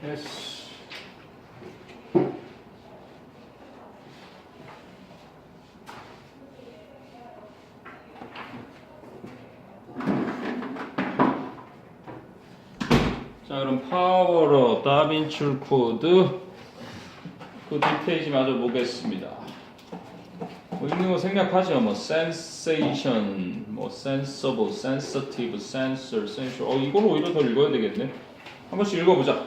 Yes. 자, 그럼 파워로 다빈출 코드 그 뒷페이지 마저 보겠습니다. 뭐 읽는 거 생략하죠. 뭐 sensation, 뭐 sensible, sensitive, sensor, sensual. 이걸 오히려 더 읽어야 되겠네. 한 번씩 읽어보자.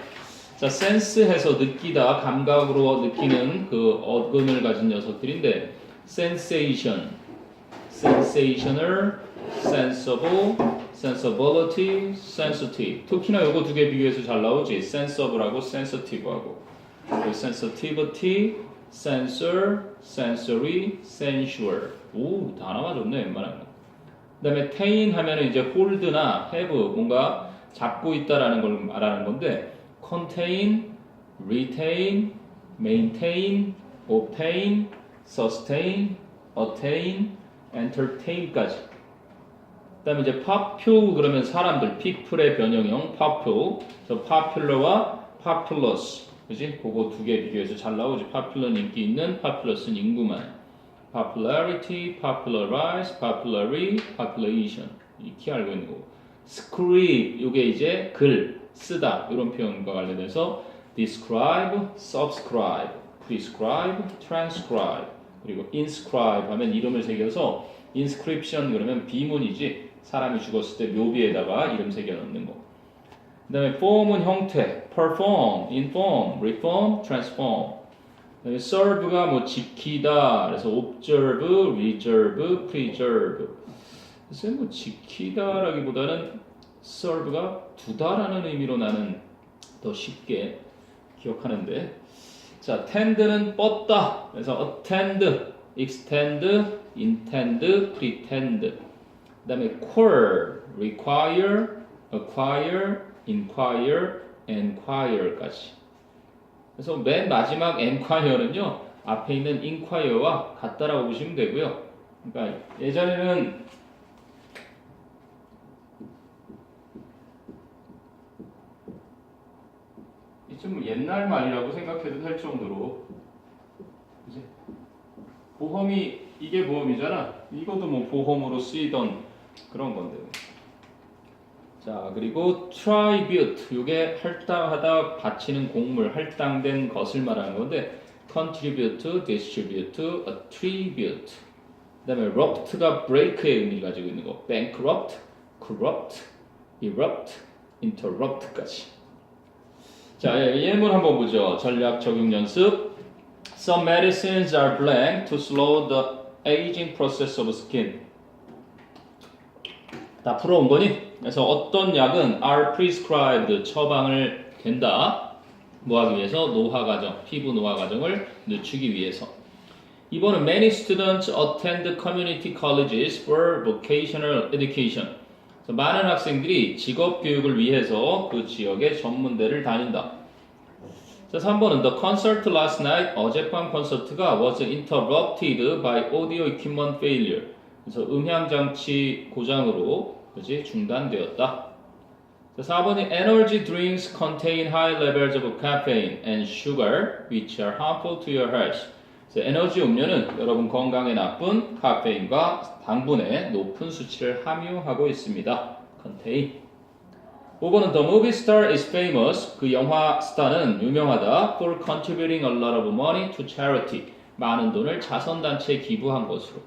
자, sense해서 느끼다, 감각으로 느끼는 그 어근을 가진 녀석들인데 sensation, sensational, sensible, sensibility, sensitive. 특히나 요거 두 개 비교해서 잘 나오지. sensible하고 sensitive하고. sensitivity, sensor, sensory, sensual. 오, 단어 맞았네, 웬만하면. 그 다음에 tain 하면은 이제 hold나 have, 뭔가 잡고 있다라는 걸 말하는 건데, contain, retain, maintain, obtain, sustain, attain, entertain까지. 그 다음에 이제 popular 그러면 사람들, people의 변형형 popular, 저 popular와 populous, 그지? 그거 두 개 비교해서 잘 나오지. popular는 인기 있는, populous는 인구만. popularity, popularize, populary, population. 익히 알고 있는 거고. script, 요게 이제 글, 쓰다 이런 표현과 관련해서 describe, subscribe, prescribe, transcribe 그리고 inscribe 하면 이름을 새겨서 inscription 그러면 비문이지 사람이 죽었을 때 묘비에다가 이름 새겨 넣는 거. 그 다음에 form은 형태, perform, inform, reform, transform. 그 다음에 serve가 뭐 지키다, 그래서 observe, reserve, preserve. 글쎄 뭐 지키다라기보다는 serve가 두다라는 의미로 나는 더 쉽게 기억하는데. 자, tend는 뻗다. 그래서 attend, extend, intend, pretend. 그 다음에 query, require, acquire, inquire, enquire까지. 그래서 맨 마지막 enquire는요, 앞에 있는 inquire와 같다라고 보시면 되고요. 그러니까 예전에는 좀 옛날 말이라고 생각해도 될 정도로, 그치? 보험이 이게 보험이잖아. 이것도 뭐 보험으로 쓰이던 그런 건데. 자, 그리고 tribute, 이게 할당하다 바치는 곡물, 할당된 것을 말하는 건데 contribute, distribute, attribute. 그다음에 rupt가 break의 의미를 가지고 있는 거. bankrupt, corrupt, erupt, interrupt까지. 자, 예문 한번 보죠. 전략 적용 연습. Some medicines are blank to slow the aging process of skin. 다 풀어온 거니? 그래서 어떤 약은 are prescribed, 처방을 된다. 뭐 하기 위해서? 노화 과정, 피부 노화 과정을 늦추기 위해서. 이번은 many students attend community colleges for vocational education. 많은 학생들이 직업 교육을 위해서 그 지역의 전문대를 다닌다. 자, 3번은 the concert last night, 어젯밤 콘서트가 was interrupted by audio equipment failure. 그래서 음향장치 고장으로 그지 중단되었다. 자, 4번이 energy drinks contain high levels of caffeine and sugar which are harmful to your health. 에너지 음료는 여러분 건강에 나쁜 카페인과 당분의 높은 수치를 함유하고 있습니다. contain. 5번은 the movie star is famous. 그 영화 스타는 유명하다. for contributing a lot of money to charity. 많은 돈을 자선단체에 기부한 것으로.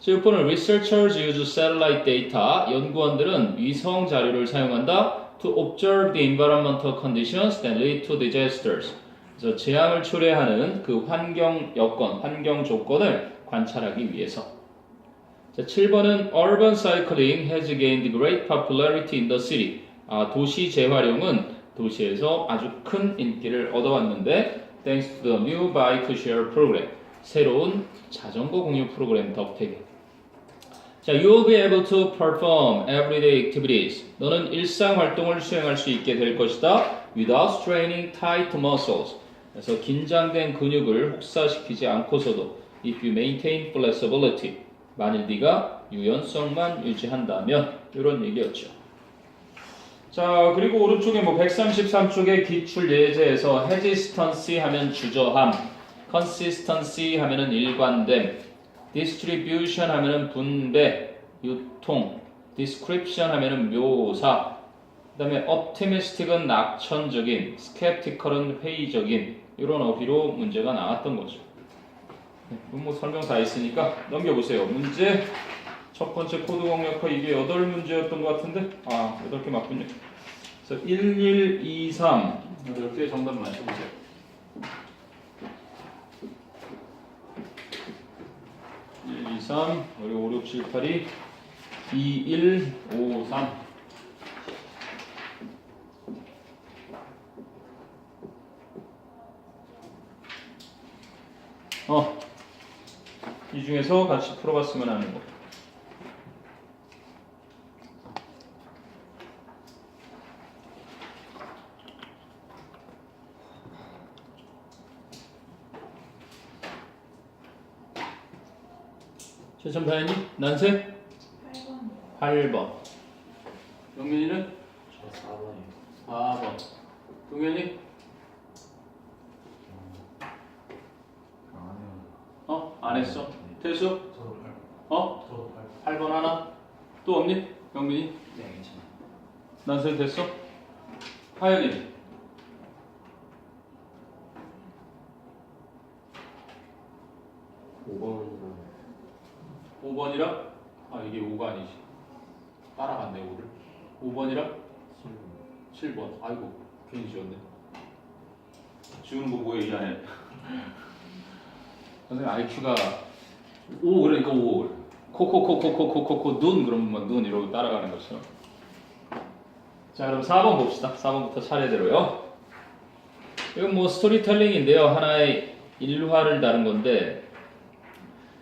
6번은 researchers use satellite data. 연구원들은 위성 자료를 사용한다. to observe the environmental conditions that lead to disasters. 그래서 재앙을 초래하는 그 환경 여건, 환경 조건을 관찰하기 위해서. 자, 7번은 urban cycling has gained great popularity in the city. 도시 재활용은 도시에서 아주 큰 인기를 얻어왔는데 thanks to the new bike share program. 새로운 자전거 공유 프로그램 덕택에. 자, you will be able to perform everyday activities. 너는 일상 활동을 수행할 수 있게 될 것이다. without straining tight muscles. 그래서 긴장된 근육을 혹사시키지 않고서도 if you maintain flexibility. 만일 네가 유연성만 유지한다면 이런 얘기였죠. 자, 그리고 오른쪽에 뭐 133쪽에 기출 예제에서 hesitancy 하면 주저함, consistency 하면은 일관됨, distribution 하면은 분배, 유통, description 하면은 묘사, 그다음에 optimistic은 낙천적인, skeptical은 회의적인 이런 어휘로 문제가 나왔던 거죠. 뭐 설명 다 있으니까 넘겨보세요. 문제 첫 번째 코드 공략화 이게 8문제였던 것 같은데 8개 맞군요. 그래서 1, 1, 2, 3 8개 정답 맞춰보세요. 1, 2, 3 그리고 5, 6, 7, 8이 2, 1, 5, 3 이 중에서 같이 풀어봤으면 하는 거. 최천파연이 난세? 8번. 영민이는? 저 4번이요. 4번. 동현이? 안 했어? 태수? 저도 8번. 저도 8번. 8번 하나? 또 없니? 영민이? 네, 괜찮아요. 난세 됐어? 하연이? 5번이랑 5번이라? 이게 5가 아니지. 따라갔네 5를. 5번이라? 7번. 아이고 괜히 지웠네. 지우는 거 뭐야 이 안에. 선생님 IQ가 5 그러니까 5. 코코코코코코코코 눈 그러면 막 눈 이러고 따라가는 것처럼. 자 그럼 4번 봅시다. 4번부터 차례대로요. 이건 뭐 스토리텔링인데요. 하나의 일화를 다룬 건데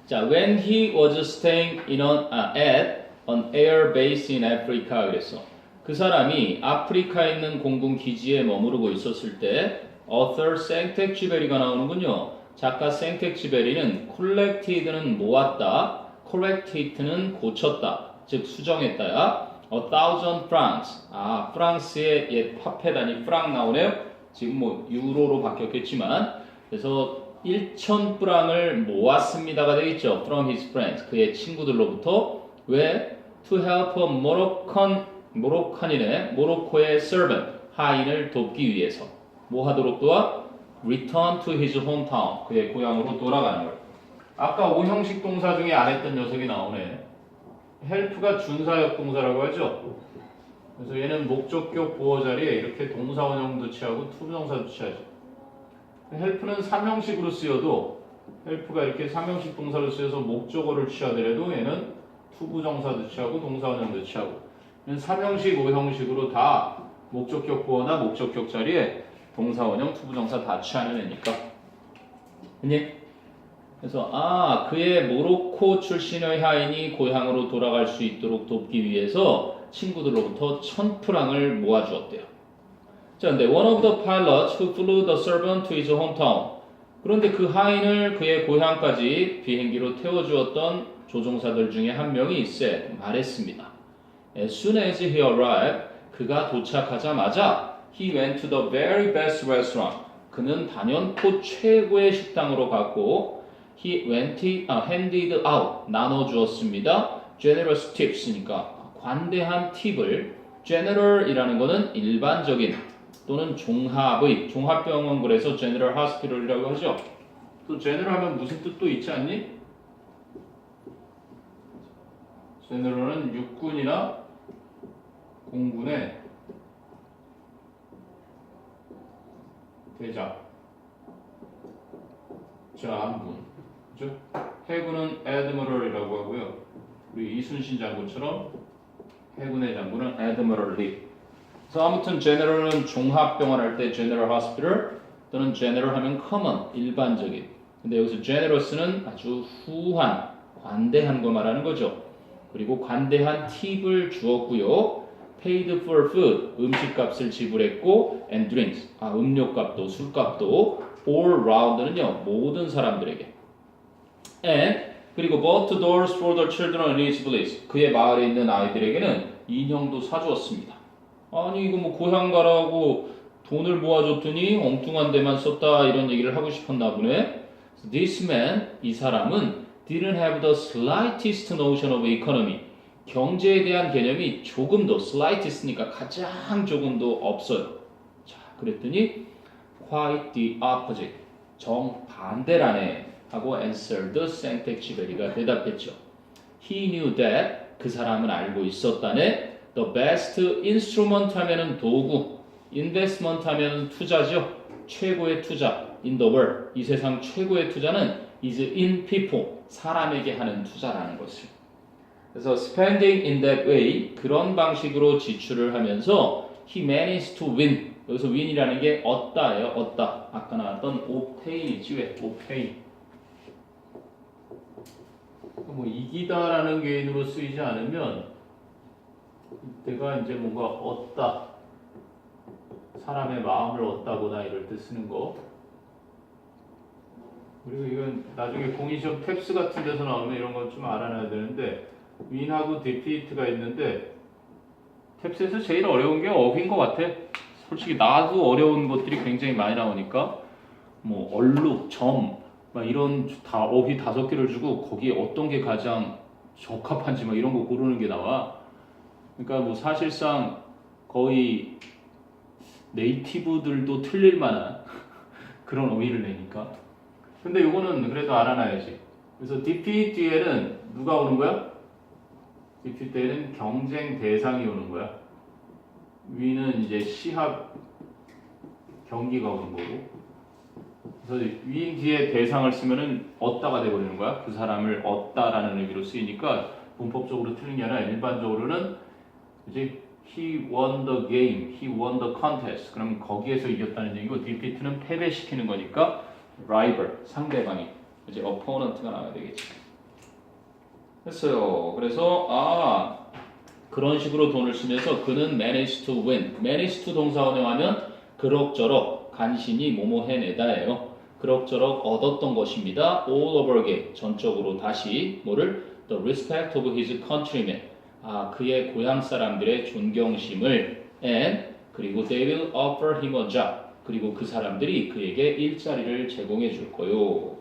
자, when he was staying at an air base in Africa 그랬어. 그 사람이 아프리카에 있는 공군 기지에 머무르고 있었을 때 author 생텍쥐베리가 나오는군요. 작가 생텍쥐베리는 collected는 모았다, corrected는 고쳤다, 즉 수정했다야. 1,000 francs. 프랑스의 옛 화폐 단위 프랑 나오네요. 지금 뭐 유로로 바뀌었겠지만 그래서 1,000프랑을 모았습니다가 되겠죠. From his friends. 그의 친구들로부터. 왜? To help a 모로코의 servant. 하인을 돕기 위해서. 뭐 하도록 도와? Return to his hometown. 그의 고향으로 돌아가는 걸. 아까 5형식 동사 중에 안 했던 녀석이 나오네. help가 준사역 동사라고 하죠. 그래서 얘는 목적격 보어 자리에 이렇게 동사 원형도 취하고 투부정사도 취하죠. help는 3형식으로 쓰여도 help가 이렇게 3형식 동사로 쓰여서 목적어를 취하더라도 얘는 투부정사도 취하고 동사원형도 취하고 얘는 3형식, 5형식으로 다 목적격 보어나 목적격 자리에 동사원형, 투부정사 다 취하는 애니까. 그래서 그의 모로코 출신의 하인이 고향으로 돌아갈 수 있도록 돕기 위해서 친구들로부터 1,000프랑을 모아주었대요. 자, 근데 one of the pilots who flew the servant to his hometown. 그런데 그 하인을 그의 고향까지 비행기로 태워주었던 조종사들 중에 한 명이 말했습니다. As soon as he arrived, 그가 도착하자마자 he went to the very best restaurant. 그는 단연코 최고의 식당으로 갔고 he handed out, 나눠주었습니다. generous tips니까 관대한 팁을 general이라는 거는 일반적인 또는 종합병원 그래서 General Hospital이라고 하죠. 또 General 하면 무슨 뜻도 있지 않니? General은 육군이나 공군의 대장, 장군, 그죠? 해군은 Admiral이라고 하고요. 우리 이순신 장군처럼 해군의 장군은 Admiralty. 그래서 아무튼 General은 종합병원 할 때 General Hospital 또는 General 하면 common, 일반적인. 근데 여기서 generous는 아주 후한, 관대한 거 말하는 거죠. 그리고 관대한 팁을 주었고요. paid for food, 음식값을 지불했고 and drinks, 음료값도 술값도 all round는요, 모든 사람들에게. and 그리고 bought doors for the children in his village, 그의 마을에 있는 아이들에게는 인형도 사주었습니다. 아니 이거 뭐 고향 가라고 돈을 모아줬더니 엉뚱한 데만 썼다 이런 얘기를 하고 싶었나 보네. This man, 이 사람은 didn't have the slightest notion of economy. 경제에 대한 개념이 조금도 slightest니까 가장 조금도 없어요. 자, 그랬더니 quite the opposite. 정반대라네 하고 answered 생텍쥐베리가 대답했죠. He knew that 그 사람은 알고 있었다네. The best instrument 하면은 도구, investment 하면은 투자죠. 최고의 투자 in the world. 이 세상 최고의 투자는 is in people. 사람에게 하는 투자라는 것을. 그래서 spending in that way 그런 방식으로 지출을 하면서 he managed to win. 여기서 win이라는 게 얻다예요. 얻다. 아까 나왔던 obtain이지 왜? obtain. 뭐 이기다라는 개인으로 쓰이지 않으면 내가 이제 뭔가 얻다. 사람의 마음을 얻다거나 이럴 때 쓰는 거. 그리고 이건 나중에 공인시험 탭스 같은 데서 나오면 이런 건 좀 알아놔야 되는데 win하고 defeat가 있는데 탭스에서 제일 어려운 게 어휘인 것 같아. 솔직히 나도 어려운 것들이 굉장히 많이 나오니까 뭐 얼룩, 점 막 이런 다 어휘 5개를 주고 거기에 어떤 게 가장 적합한지 막 이런 거 고르는 게 나와. 그러니까 뭐 사실상 거의 네이티브들도 틀릴 만한 그런 어휘를 내니까. 근데 이거는 그래도 알아놔야지. 그래서 defeat 뒤에는 누가 오는 거야? defeat 때는 경쟁 대상이 오는 거야. 위는 이제 시합 경기가 오는 거고. 그래서 위 뒤에 대상을 쓰면은 얻다가 돼버리는 거야. 그 사람을 얻다라는 의미로 쓰이니까 문법적으로 틀린 게 아니라 일반적으로는 이제 he won the game, he won the contest. 그럼 거기에서 이겼다는 얘기고 defeat는 패배시키는 거니까 rival, 상대방이 이제 opponent가 나와야 되겠지. 됐어요. 그래서 그런 식으로 돈을 쓰면서 그는 managed to win. managed to 동사 원형하면 그럭저럭 간신히 뭐뭐 해내다예요. 그럭저럭 얻었던 것입니다. all over again. 전적으로 다시 뭐를 the respect of his countrymen. 그의 고향 사람들의 존경심을 and 그리고 they will offer him a job. 그리고 그 사람들이 그에게 일자리를 제공해 줄 거요.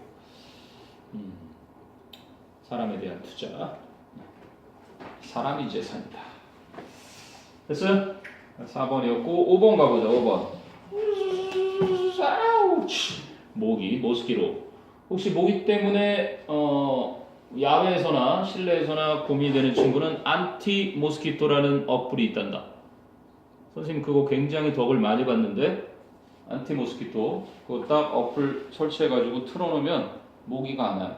사람에 대한 투자. 사람이 재산이다. 됐어요? 4번이었고 5번 가보자. 5번. 모기, 모스키로. 혹시 모기 때문에 야외에서나 실내에서나 고민이 되는 친구는 안티 모스키토라는 어플이 있단다. 선생님 그거 굉장히 덕을 많이 봤는데 안티 모스키토 그거 딱 어플 설치해가지고 틀어놓으면 모기가 안 와요.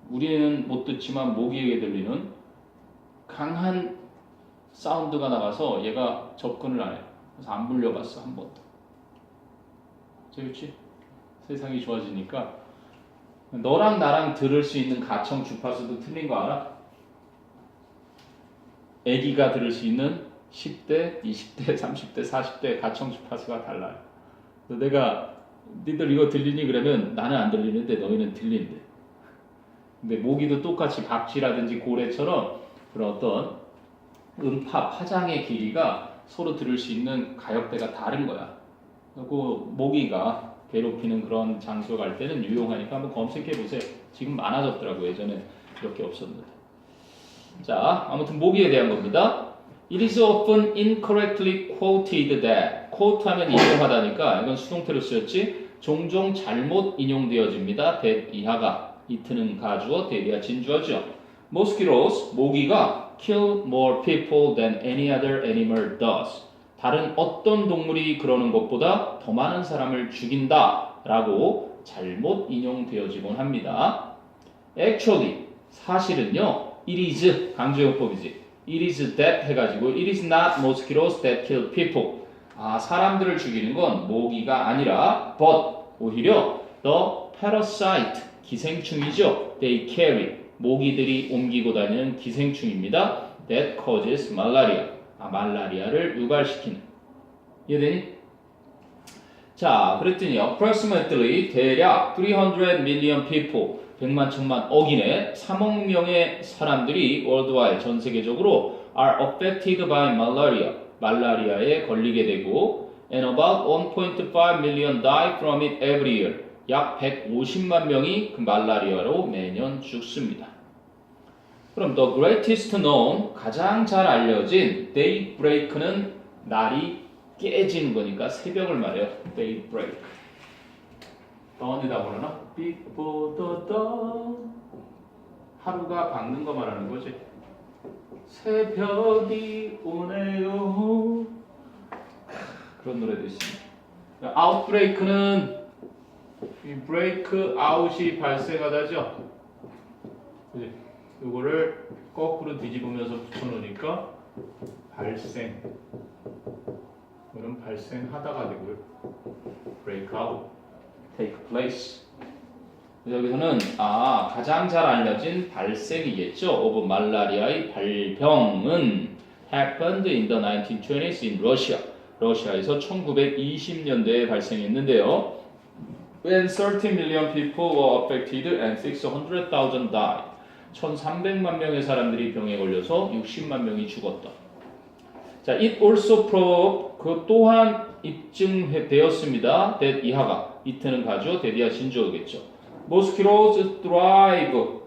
우리는 못 듣지만 모기에게 들리는 강한 사운드가 나가서 얘가 접근을 안 해요. 그래서 안 물려봤어 한 번도. 재밌지? 세상이 좋아지니까 너랑 나랑 들을 수 있는 가청 주파수도 틀린 거 알아? 애기가 들을 수 있는 10대, 20대, 30대, 40대 가청 주파수가 달라요. 그래서 내가 니들 이거 들리니 그러면 나는 안 들리는데 너희는 들린대. 근데 모기도 똑같이 박쥐라든지 고래처럼 그런 어떤 음파, 파장의 길이가 서로 들을 수 있는 가역대가 다른 거야. 그리고 모기가 괴롭히는 그런 장소 갈 때는 유용하니까 한번 검색해 보세요. 지금 많아졌더라고요. 예전에 이렇게 없었는데. 자, 아무튼 모기에 대한 겁니다. It is often incorrectly quoted that. quote 하면 인용하다니까 이건 수동태로 쓰였지. 종종 잘못 인용되어집니다. that 이하가. it는 가주어, that이야 진주어죠. Mosquitoes, 모기가 kill more people than any other animal does. 다른 어떤 동물이 그러는 것보다 더 많은 사람을 죽인다 라고 잘못 인용되어지곤 합니다. Actually, 사실은요, it is, 강조용법이지. It is that 해가지고 it is not mosquitoes that kill people. 사람들을 죽이는 건 모기가 아니라 but, 오히려 the parasite, 기생충이죠. They carry, 모기들이 옮기고 다니는 기생충입니다. That causes malaria. 말라리아를 유발시키는. 이해되니? 자, 그랬더니 approximately 대략 300 million people 100만 천만 억인의 3억 명의 사람들이 worldwide 전 세계적으로 are affected by malaria 말라리아에 걸리게 되고 and about 1.5 million die from it every year. 약 150만 명이 그 말라리아로 매년 죽습니다. 그럼 the greatest known, 가장 잘 알려진 daybreak는 날이 깨지는 거니까 새벽을 말해요. daybreak. dawn이다 그러나? before the dawn. 하루가 밝는 거 말하는 거지. 새벽이 오네요. 그런 노래도 있습니다. outbreak는 이 break out이 발생하다죠. 이거를 거꾸로 뒤집으면서 붙여놓으니까 발생. 이런 발생하다가 되고요. break out, take place. 여기서는 가장 잘 알려진 발생이겠죠. of 말라리아의 발병은 happened in the 1920s in Russia. 러시아에서 1920년대에 발생했는데요. When 30 million people were affected and 600,000 died. 1,300만 명의 사람들이 병에 걸려서 60만 명이 죽었다. 자, it also proved, 그 또한 입증되었습니다. that 이하가, it는 가죠, that이야 진주어겠죠. mosquitoes thrive.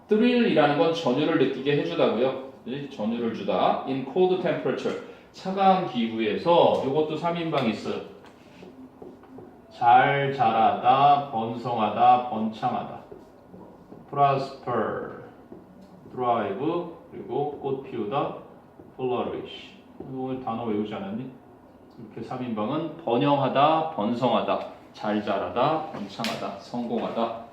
thrill이라는 건 전율을 느끼게 해주다고요. 전율을 주다. in cold temperature. 차가운 기후에서 이것도 3인방 있어요. 잘 자라다, 번성하다, 번창하다. prosper, thrive, 그리고 꽃 피우다, flourish. 오늘 단어 외우지 않았니? 이렇게 3인방은 번영하다, 번성하다, 잘 자라다, 번창하다, 성공하다.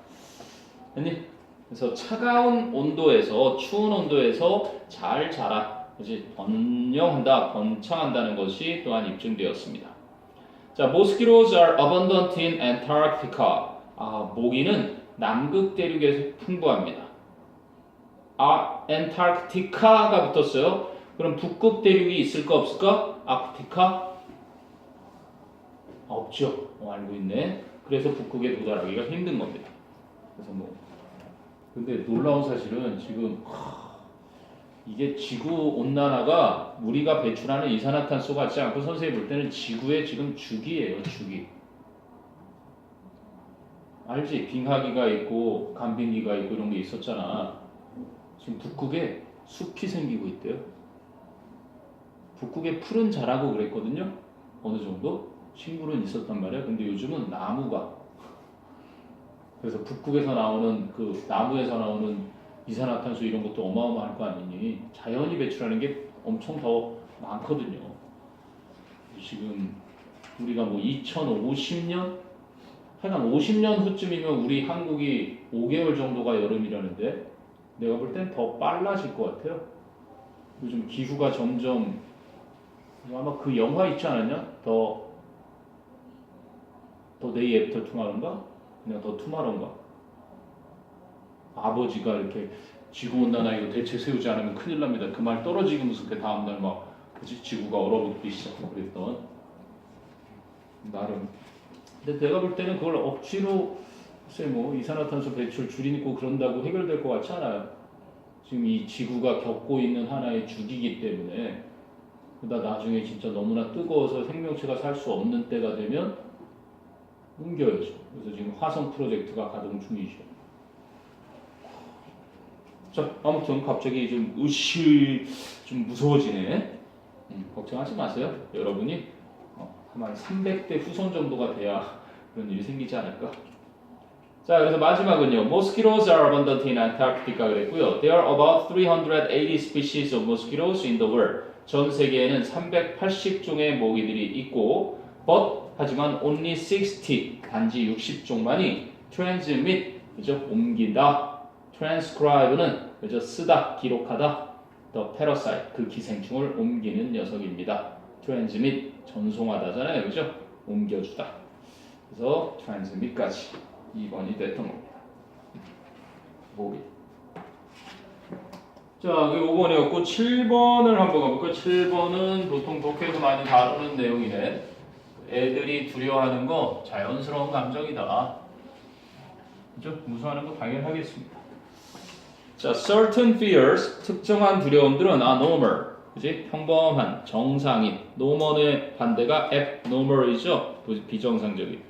됐니? 그래서 차가운 온도에서, 추운 온도에서 잘 자라, 그렇지? 번영한다, 번창한다는 것이 또한 입증되었습니다. 자, mosquitoes are abundant in Antarctica. 모기는 남극 대륙에서 풍부합니다. Antarctica가 붙었어요. 그럼 북극 대륙이 있을까 없을까? 아크티카? 없죠. 알고 있네. 그래서 북극에 도달하기가 힘든 겁니다. 그래서 근데 놀라운 사실은 지금 이게 지구 온난화가 우리가 배출하는 이산화탄소 같지 않고 선생님이 볼 때는 지구의 지금 주기예요. 주기. 알지? 빙하기가 있고 간빙기가 있고 이런 게 있었잖아. 지금 북극에 숲이 생기고 있대요. 북극에 풀은 자라고 그랬거든요. 어느 정도 식물은 있었단 말이야. 근데 요즘은 나무가, 그래서 북극에서 나오는 그 나무에서 나오는 이산화탄소 이런 것도 어마어마할 거 아니니 자연이 배출하는 게 엄청 더 많거든요. 지금 우리가 2050년 하여간 50년 후쯤이면 우리 한국이 5개월 정도가 여름이라는데 내가 볼 땐 더 빨라질 것 같아요. 요즘 기후가 점점, 아마 그 영화 있지 않았냐? 더 Day After Tomorrow인가? 그냥 더 투마로인가? 아버지가 이렇게 지구온난화 이거 대책 세우지 않으면 큰일 납니다. 그 말 떨어지기 무섭게 다음날 그치? 지구가 얼어붙기 시작하고 그랬던 나름. 근데 내가 볼 때는 그걸 억지로 글쎄 이산화탄소 배출 줄이고 그런다고 해결될 것 같지 않아요. 지금 이 지구가 겪고 있는 하나의 주기이기 때문에 그러다 나중에 진짜 너무나 뜨거워서 생명체가 살 수 없는 때가 되면 옮겨야죠. 그래서 지금 화성 프로젝트가 가동 중이죠. 자, 아무튼 갑자기 좀 무서워지네. 걱정하지 마세요. 여러분이 한 300대 후손 정도가 돼야 그런 일이 생기지 않을까. 자, 그래서 마지막은요. Mosquitoes are abundant in Antarctica 그랬고요. There are about 380 species of mosquitoes in the world. 전 세계에는 380종의 모기들이 있고, 하지만 only 60, 단지 60종만이 transmit, 그죠? 옮긴다. transcribe는 그죠? 쓰다, 기록하다. the parasite, 그 기생충을 옮기는 녀석입니다. transmit, 전송하다잖아요, 그죠? 옮겨주다. 그래서 transmit까지 2번이 됐던 겁니다. 모기. 자, 5번이었고 7번을 한번 가볼까요? 7번은 보통 독해에서 많이 다루는 내용이네. 애들이 두려워하는 거 자연스러운 감정이다. 그죠? 무서워하는 거 당연하겠습니다. 자, certain fears, 특정한 두려움들은 are normal, 그지? 평범한, 정상인. normal의 반대가 abnormal이죠. 비정상적인.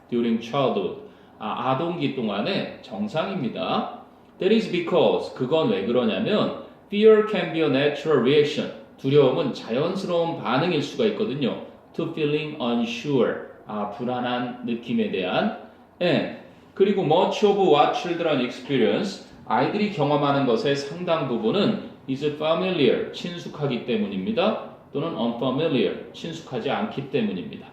during childhood. 아동기 동안에 정상입니다. That is because 그건 왜 그러냐면 fear can be a natural reaction. 두려움은 자연스러운 반응일 수가 있거든요. To feeling unsure. 불안한 느낌에 대한. And 그리고 much of what children experience. 아이들이 경험하는 것의 상당 부분은 is familiar. 친숙하기 때문입니다. 또는 unfamiliar. 친숙하지 않기 때문입니다.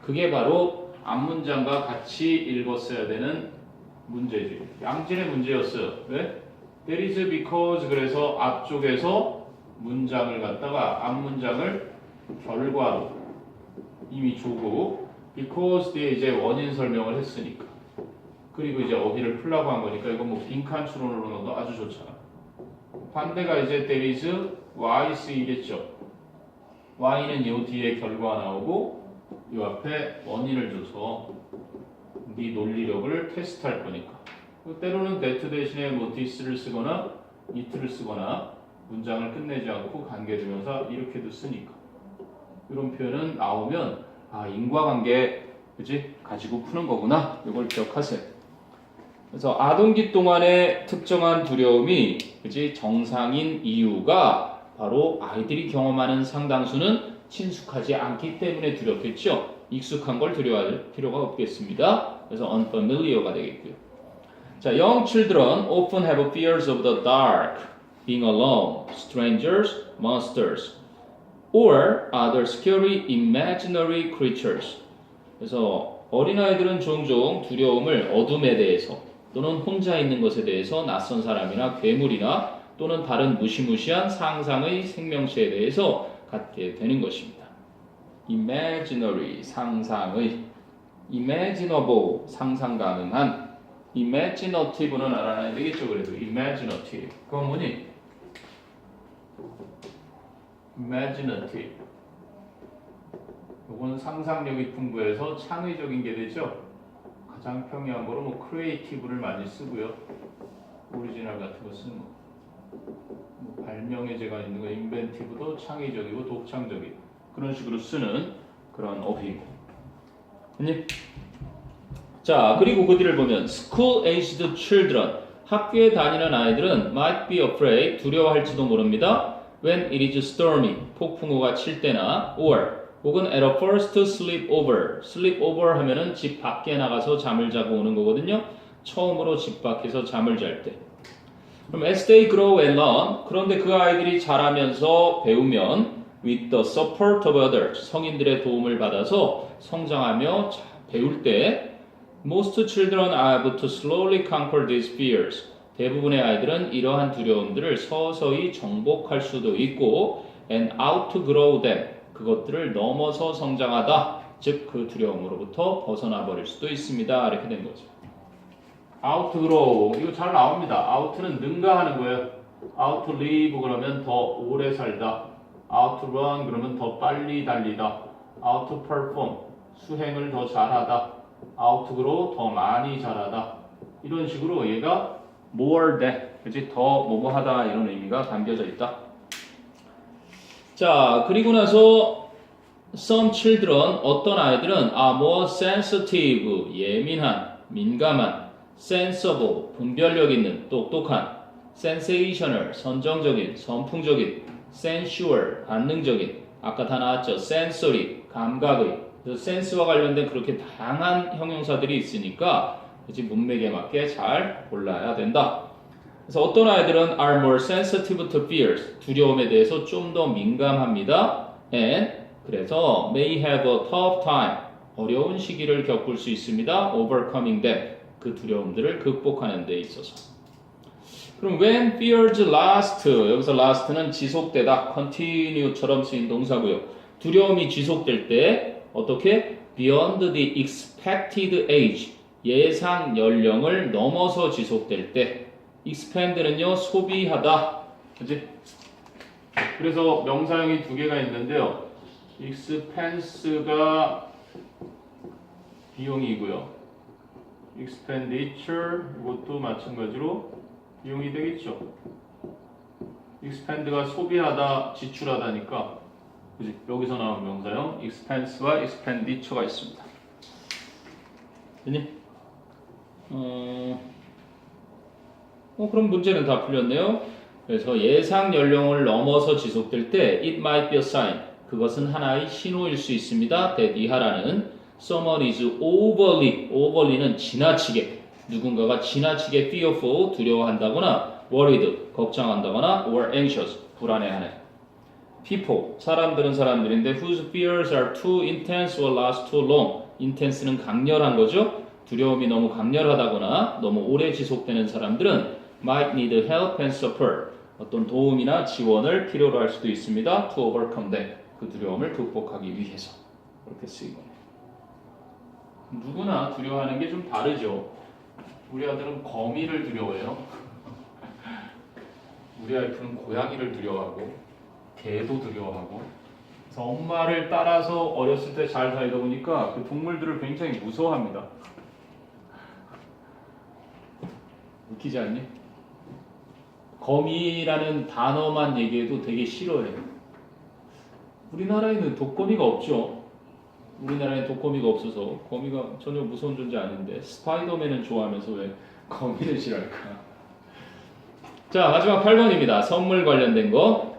그게 바로 앞문장과 같이 읽었어야 되는 문제지. 양질의 문제였어요. 왜? That is because 그래서 앞쪽에서 문장을 갖다가 앞문장을 결과로 이미 주고 because 뒤에 이제 원인 설명을 했으니까 그리고 이제 어휘를 풀라고 한 거니까 이건 뭐 빈칸 추론으로 넣어도 아주 좋잖아. 반대가 이제 there is why 쓰이겠죠. y는 요 뒤에 결과 나오고 요 앞에 원인을 줘서 네 논리력을 테스트할 거니까. 때로는 that 대신에 뭐 this를 쓰거나 it를 쓰거나 문장을 끝내지 않고 관계대명사 이렇게도 쓰니까 이런 표현은 나오면 인과관계 그지 가지고 푸는 거구나. 이걸 기억하세요. 그래서 아동기 동안의 특정한 두려움이 그지 정상인 이유가 바로 아이들이 경험하는 상당수는 친숙하지 않기 때문에 두렵겠죠. 익숙한 걸 두려워할 필요가 없겠습니다. 그래서 unfamiliar가 되겠고요. 자, young children often have fears of the dark, being alone, strangers, monsters, or other scary imaginary creatures. 그래서 어린아이들은 종종 두려움을 어둠에 대해서 또는 혼자 있는 것에 대해서 낯선 사람이나 괴물이나 또는 다른 무시무시한 상상의 생명체에 대해서 갖게 되는 것입니다. imaginary 상상의 imaginable 상상 가능한 imaginative는 알아놔야 되겠죠. 그래도 imaginative 그건 뭐니? imaginative 이건 상상력이 풍부해서 창의적인 게 되죠. 가장 평이한 거로 뭐 creative를 많이 쓰고요. 오리지널 같은 거 쓰는 거. 뭐 발명의 재가 있는 거 inventive도 창의적이고 독창적이고 그런 식으로 쓰는 그런 어휘고. 아니? 자, 그리고 그 뒤를 보면 school-aged children 학교에 다니는 아이들은 might be afraid 두려워할지도 모릅니다. when it is stormy 폭풍우가 칠 때나 or 혹은 at a first sleepover sleepover 하면은 집 밖에 나가서 잠을 자고 오는 거거든요. 처음으로 집 밖에서 잠을 잘 때. 그럼 as they grow and learn 그런데 그 아이들이 자라면서 배우면 with the support of others 성인들의 도움을 받아서 성장하며 배울 때 most children are able to slowly conquer these fears 대부분의 아이들은 이러한 두려움들을 서서히 정복할 수도 있고 and outgrow them 그것들을 넘어서 성장하다 즉 그 두려움으로부터 벗어나 버릴 수도 있습니다. 이렇게 된 거죠. outgrow 이거 잘 나옵니다. out는 능가하는 거예요. outlive 그러면 더 오래 살다. outrun 그러면 더 빨리 달리다. outperform 수행을 더 잘하다. outgrow 더 많이 잘하다. 이런 식으로 얘가 more than 그치 더 뭐뭐하다 이런 의미가 담겨져 있다. 자 그리고 나서 some children 어떤 아이들은 are more sensitive 예민한 민감한 sensible 분별력 있는 똑똑한 sensational 선정적인 선풍적인 sensual 반능적인 아까 다 나왔죠 sensory 감각의 그래서 sense와 관련된 그렇게 다양한 형용사들이 있으니까 그치 문맥에 맞게 잘 골라야 된다. 그래서 어떤 아이들은 are more sensitive to fears 두려움에 대해서 좀 더 민감합니다. and 그래서 may have a tough time 어려운 시기를 겪을 수 있습니다. overcoming them 그 두려움들을 극복하는 데 있어서. 그럼 when fears last 여기서 last는 지속되다 continue처럼 쓰인 동사고요. 두려움이 지속될 때 어떻게 beyond the expected age 예상 연령을 넘어서 지속될 때 expand는요 소비하다 그치? 그래서 명사형이 두 개가 있는데요 expense가 비용이고요 expenditure 이것도 마찬가지로 비용이 되겠죠 expend가 소비하다, 지출하다니까 그지? 여기서 나온 명사형 expense와 expenditure가 있습니다. 됐니? 그럼 문제는 다 풀렸네요. 그래서 예상 연령을 넘어서 지속될 때 it might be a sign. 그것은 하나의 신호일 수 있습니다. that 이하라는 someone is overly는 지나치게 누군가가 지나치게 fearful 두려워한다거나 worried 걱정한다거나 or anxious 불안해하는 people 사람들인데 whose fears are too intense or last too long. intense는 강렬한 거죠. 두려움이 너무 강렬하다거나 너무 오래 지속되는 사람들은 might need help and support. 어떤 도움이나 지원을 필요로 할 수도 있습니다. to overcome them. 그 두려움을 극복하기 위해서. 그렇게 쓰이거든요. 누구나 두려워하는 게 좀 다르죠. 우리 아들은 거미를 두려워해요. 우리 와이프는 고양이를 두려워하고 개도 두려워하고 그래서 엄마를 따라서 어렸을 때 잘 살다 보니까 그 동물들을 굉장히 무서워합니다. 웃기지 않니? 거미라는 단어만 얘기해도 되게 싫어해요. 우리나라에는 독거미가 없죠. 우리나라에 독거미가 없어서 거미가 전혀 무서운 존재 아닌데 스파이더맨은 좋아하면서 왜 거미를 싫어할까? 자, 마지막 8번입니다. 선물 관련된 거.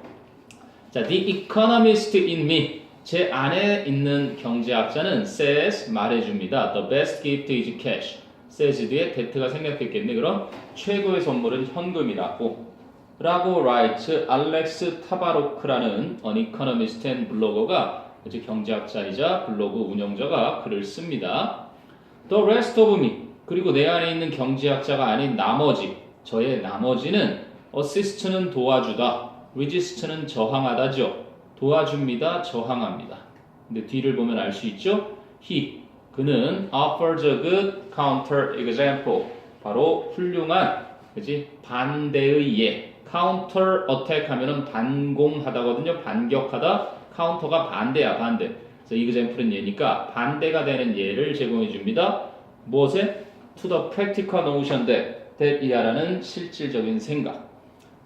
자, The economist in me. 제 안에 있는 경제학자는 says 말해줍니다. The best gift is cash. says 뒤에 that가 생략됐겠네. 그럼 최고의 선물은 현금이라고. 라고 writes 알렉스 타바로크라는 an economist and 블로거가 이제 경제학자이자 블로그 운영자가 글을 씁니다. The rest of me. 그리고 내 안에 있는 경제학자가 아닌 나머지. 저의 나머지는 assist는 도와주다. resist는 저항하다죠. 도와줍니다. 저항합니다. 근데 뒤를 보면 알 수 있죠? 그는 offers a good counter example. 바로 훌륭한 그지? 반대의 예. counter attack 하면은 반공하다거든요. 반격하다. counter가 반대야, 반대. 그래서 example은 예니까 반대가 되는 예를 제공해 줍니다. 무엇에? to the practical notion that 이하라는 실질적인 생각.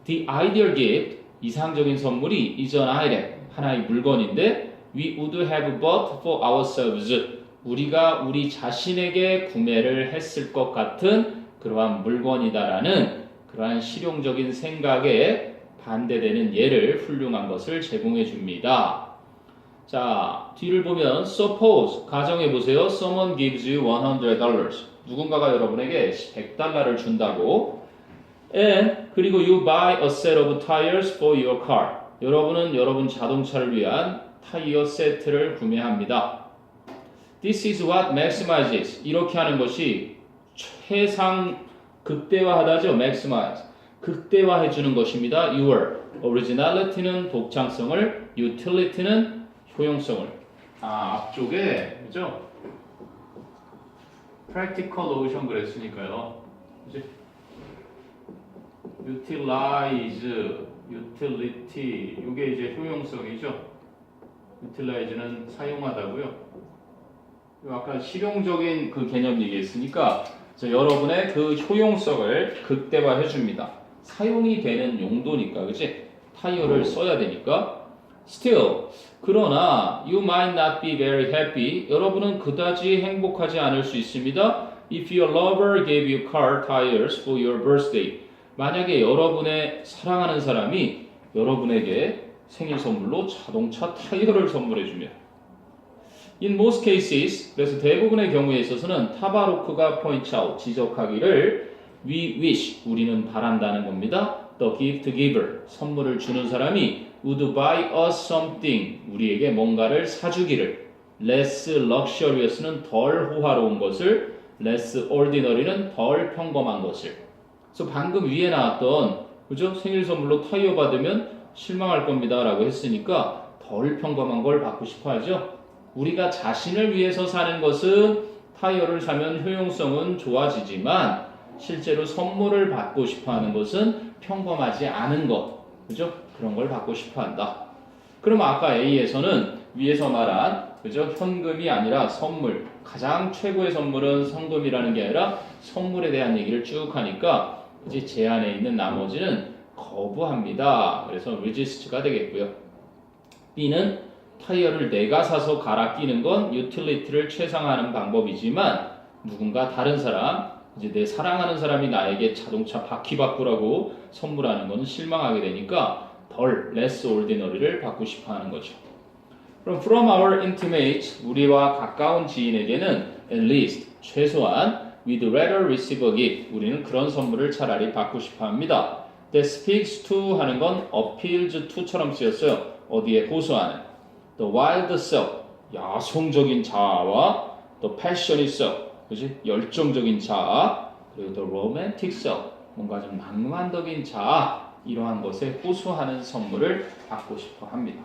The ideal gift, 이상적인 선물이 is an item, 하나의 물건인데 we would have bought for ourselves. 우리가 우리 자신에게 구매를 했을 것 같은 그러한 물건이다라는 그러한 실용적인 생각에 반대되는 예를 훌륭한 것을 제공해 줍니다. 자, 뒤를 보면 suppose, 가정해 보세요. Someone gives you $100. 누군가가 여러분에게 $100를 준다고. And 그리고 you buy a set of tires for your car. 여러분은 여러분 자동차를 위한 타이어 세트를 구매합니다. This is what maximizes. 이렇게 하는 것이 최상 극대화하다죠. maximize. 극대화해 주는 것입니다. your originality는 독창성을, utility는 효용성을. 앞쪽에 그죠? practical notion 그랬으니까요. 그지? utilize, utility. 이게 이제 효용성이죠. utilize는 사용하다고요. 아까 실용적인 그 개념 얘기했으니까 여러분의 그 효용성을 극대화해 줍니다. 사용이 되는 용도니까, 그치? 타이어를 써야 되니까. Still, 그러나 you might not be very happy. 여러분은 그다지 행복하지 않을 수 있습니다. If your lover gave you car tires for your birthday. 만약에 여러분의 사랑하는 사람이 여러분에게 생일 선물로 자동차 타이어를 선물해 주면 In most cases, 그래서 대부분의 경우에 있어서는 타바로크가 point out, 지적하기를 we wish, 우리는 바란다는 겁니다. The gift giver, 선물을 주는 사람이 would buy us something, 우리에게 뭔가를 사주기를 less luxurious는 덜 호화로운 것을 less ordinary는 덜 평범한 것을 그래서 방금 위에 나왔던 그죠? 생일 선물로 타이어 받으면 실망할 겁니다 라고 했으니까 덜 평범한 걸 받고 싶어 하죠. 우리가 자신을 위해서 사는 것은 타이어를 사면 효용성은 좋아지지만 실제로 선물을 받고 싶어 하는 것은 평범하지 않은 것. 그죠? 그런 걸 받고 싶어 한다. 그럼 아까 A에서는 위에서 말한 그죠? 현금이 아니라 선물. 가장 최고의 선물은 성금이라는 게 아니라 선물에 대한 얘기를 쭉 하니까 이제 제 안에 있는 나머지는 거부합니다. 그래서 resist가 되겠고요. B는 타이어를 내가 사서 갈아 끼는 건 utility를 최상화하는 방법이지만 누군가 다른 사람, 이제 내 사랑하는 사람이 나에게 자동차 바퀴 바꾸라고 선물하는 건 실망하게 되니까 덜 less ordinary를 받고 싶어 하는 거죠. 그럼 from our intimates, 우리와 가까운 지인에게는 at least, 최소한 we'd rather receive a gift, 우리는 그런 선물을 차라리 받고 싶어 합니다. that speaks to 하는 건 appeals to처럼 쓰였어요. 어디에 호소하는. the wild self, 야성적인 자아와 the passionate self, 그지? 열정적인 자아, 그리고 the romantic self, 뭔가 좀 낭만적인 자아, 이러한 것에 호소하는 선물을 받고 싶어 합니다.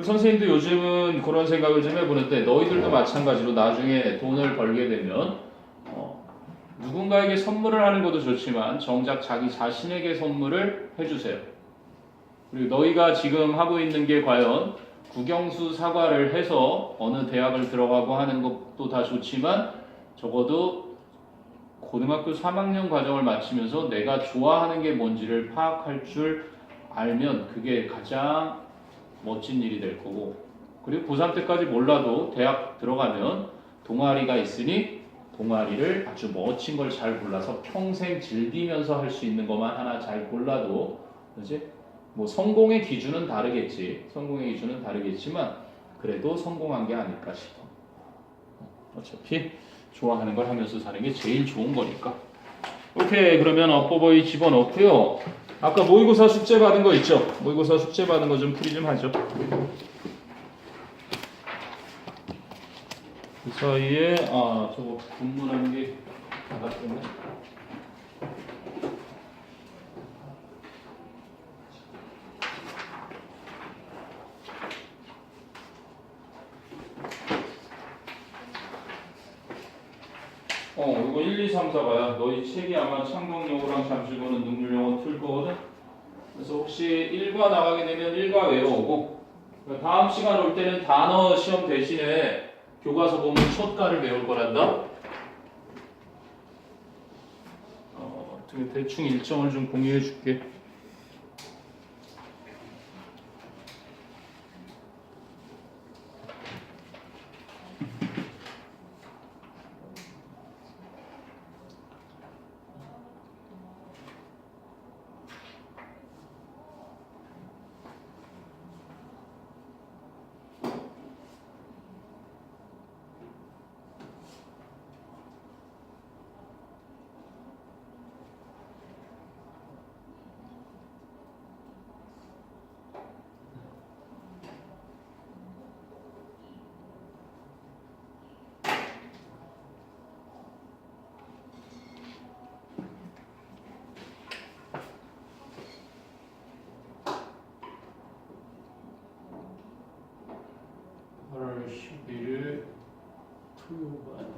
선생님도 요즘은 그런 생각을 좀 해보는데 너희들도 마찬가지로 나중에 돈을 벌게 되면 누군가에게 선물을 하는 것도 좋지만 정작 자기 자신에게 선물을 해주세요. 그리고 너희가 지금 하고 있는 게 과연 국영수 사과를 해서 어느 대학을 들어가고 하는 것도 다 좋지만 적어도 고등학교 3학년 과정을 마치면서 내가 좋아하는 게 뭔지를 파악할 줄 알면 그게 가장 멋진 일이 될 거고, 그리고 고3 때까지 몰라도 대학 들어가면 동아리가 있으니 동아리를 아주 멋진 걸 잘 골라서 평생 즐기면서 할 수 있는 것만 하나 잘 골라도, 그렇지? 뭐 성공의 기준은 다르겠지. 성공의 기준은 다르겠지만 그래도 성공한 게 아닐까 싶어. 어차피 좋아하는 걸 하면서 사는 게 제일 좋은 거니까. 오케이, 그러면 어퍼버이 집어넣고요. 아까 모의고사 숙제 받은 거 있죠? 모의고사 숙제 받은 거 좀 풀이 좀 하죠. 그 사이에 저거 분문하는 게 나갔겠네. 이거 1, 2, 3, 4가야. 너희 책이 아마 창동영어랑 잠실고는 능률영어 틀 거거든? 그래서 혹시 1과 나가게 되면 1과 외워오고, 다음 시간 올 때는 단어 시험 대신에 교과서 보면 숏가를 외울 거란다? 대충 일정을 좀 공유해 줄게. 를 토요반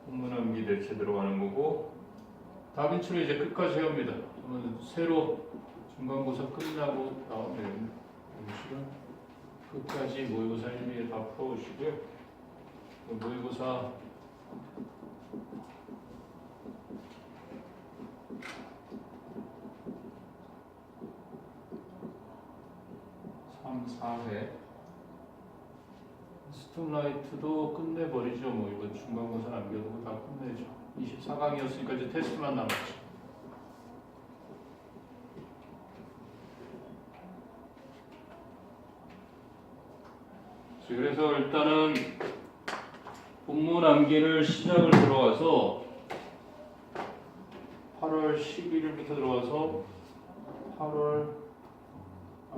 본문암기 대체 들어가는 거고, 다빈치는 이제 끝까지 해옵니다. 저는 새로 중간고사 끝나고 나오면 시간 끝까지 모의고사 1, 2에 다 풀어오시고요. 모의고사 3, 4회 스톱라이트도 끝내버리죠. 뭐 이번 중간고사 남겨두고 다 끝내죠. 24강이었으니까 이제 테스트만 남았죠. 그래서 일단은 본문 암기를 시작을 들어가서 8월 11일부터 들어가서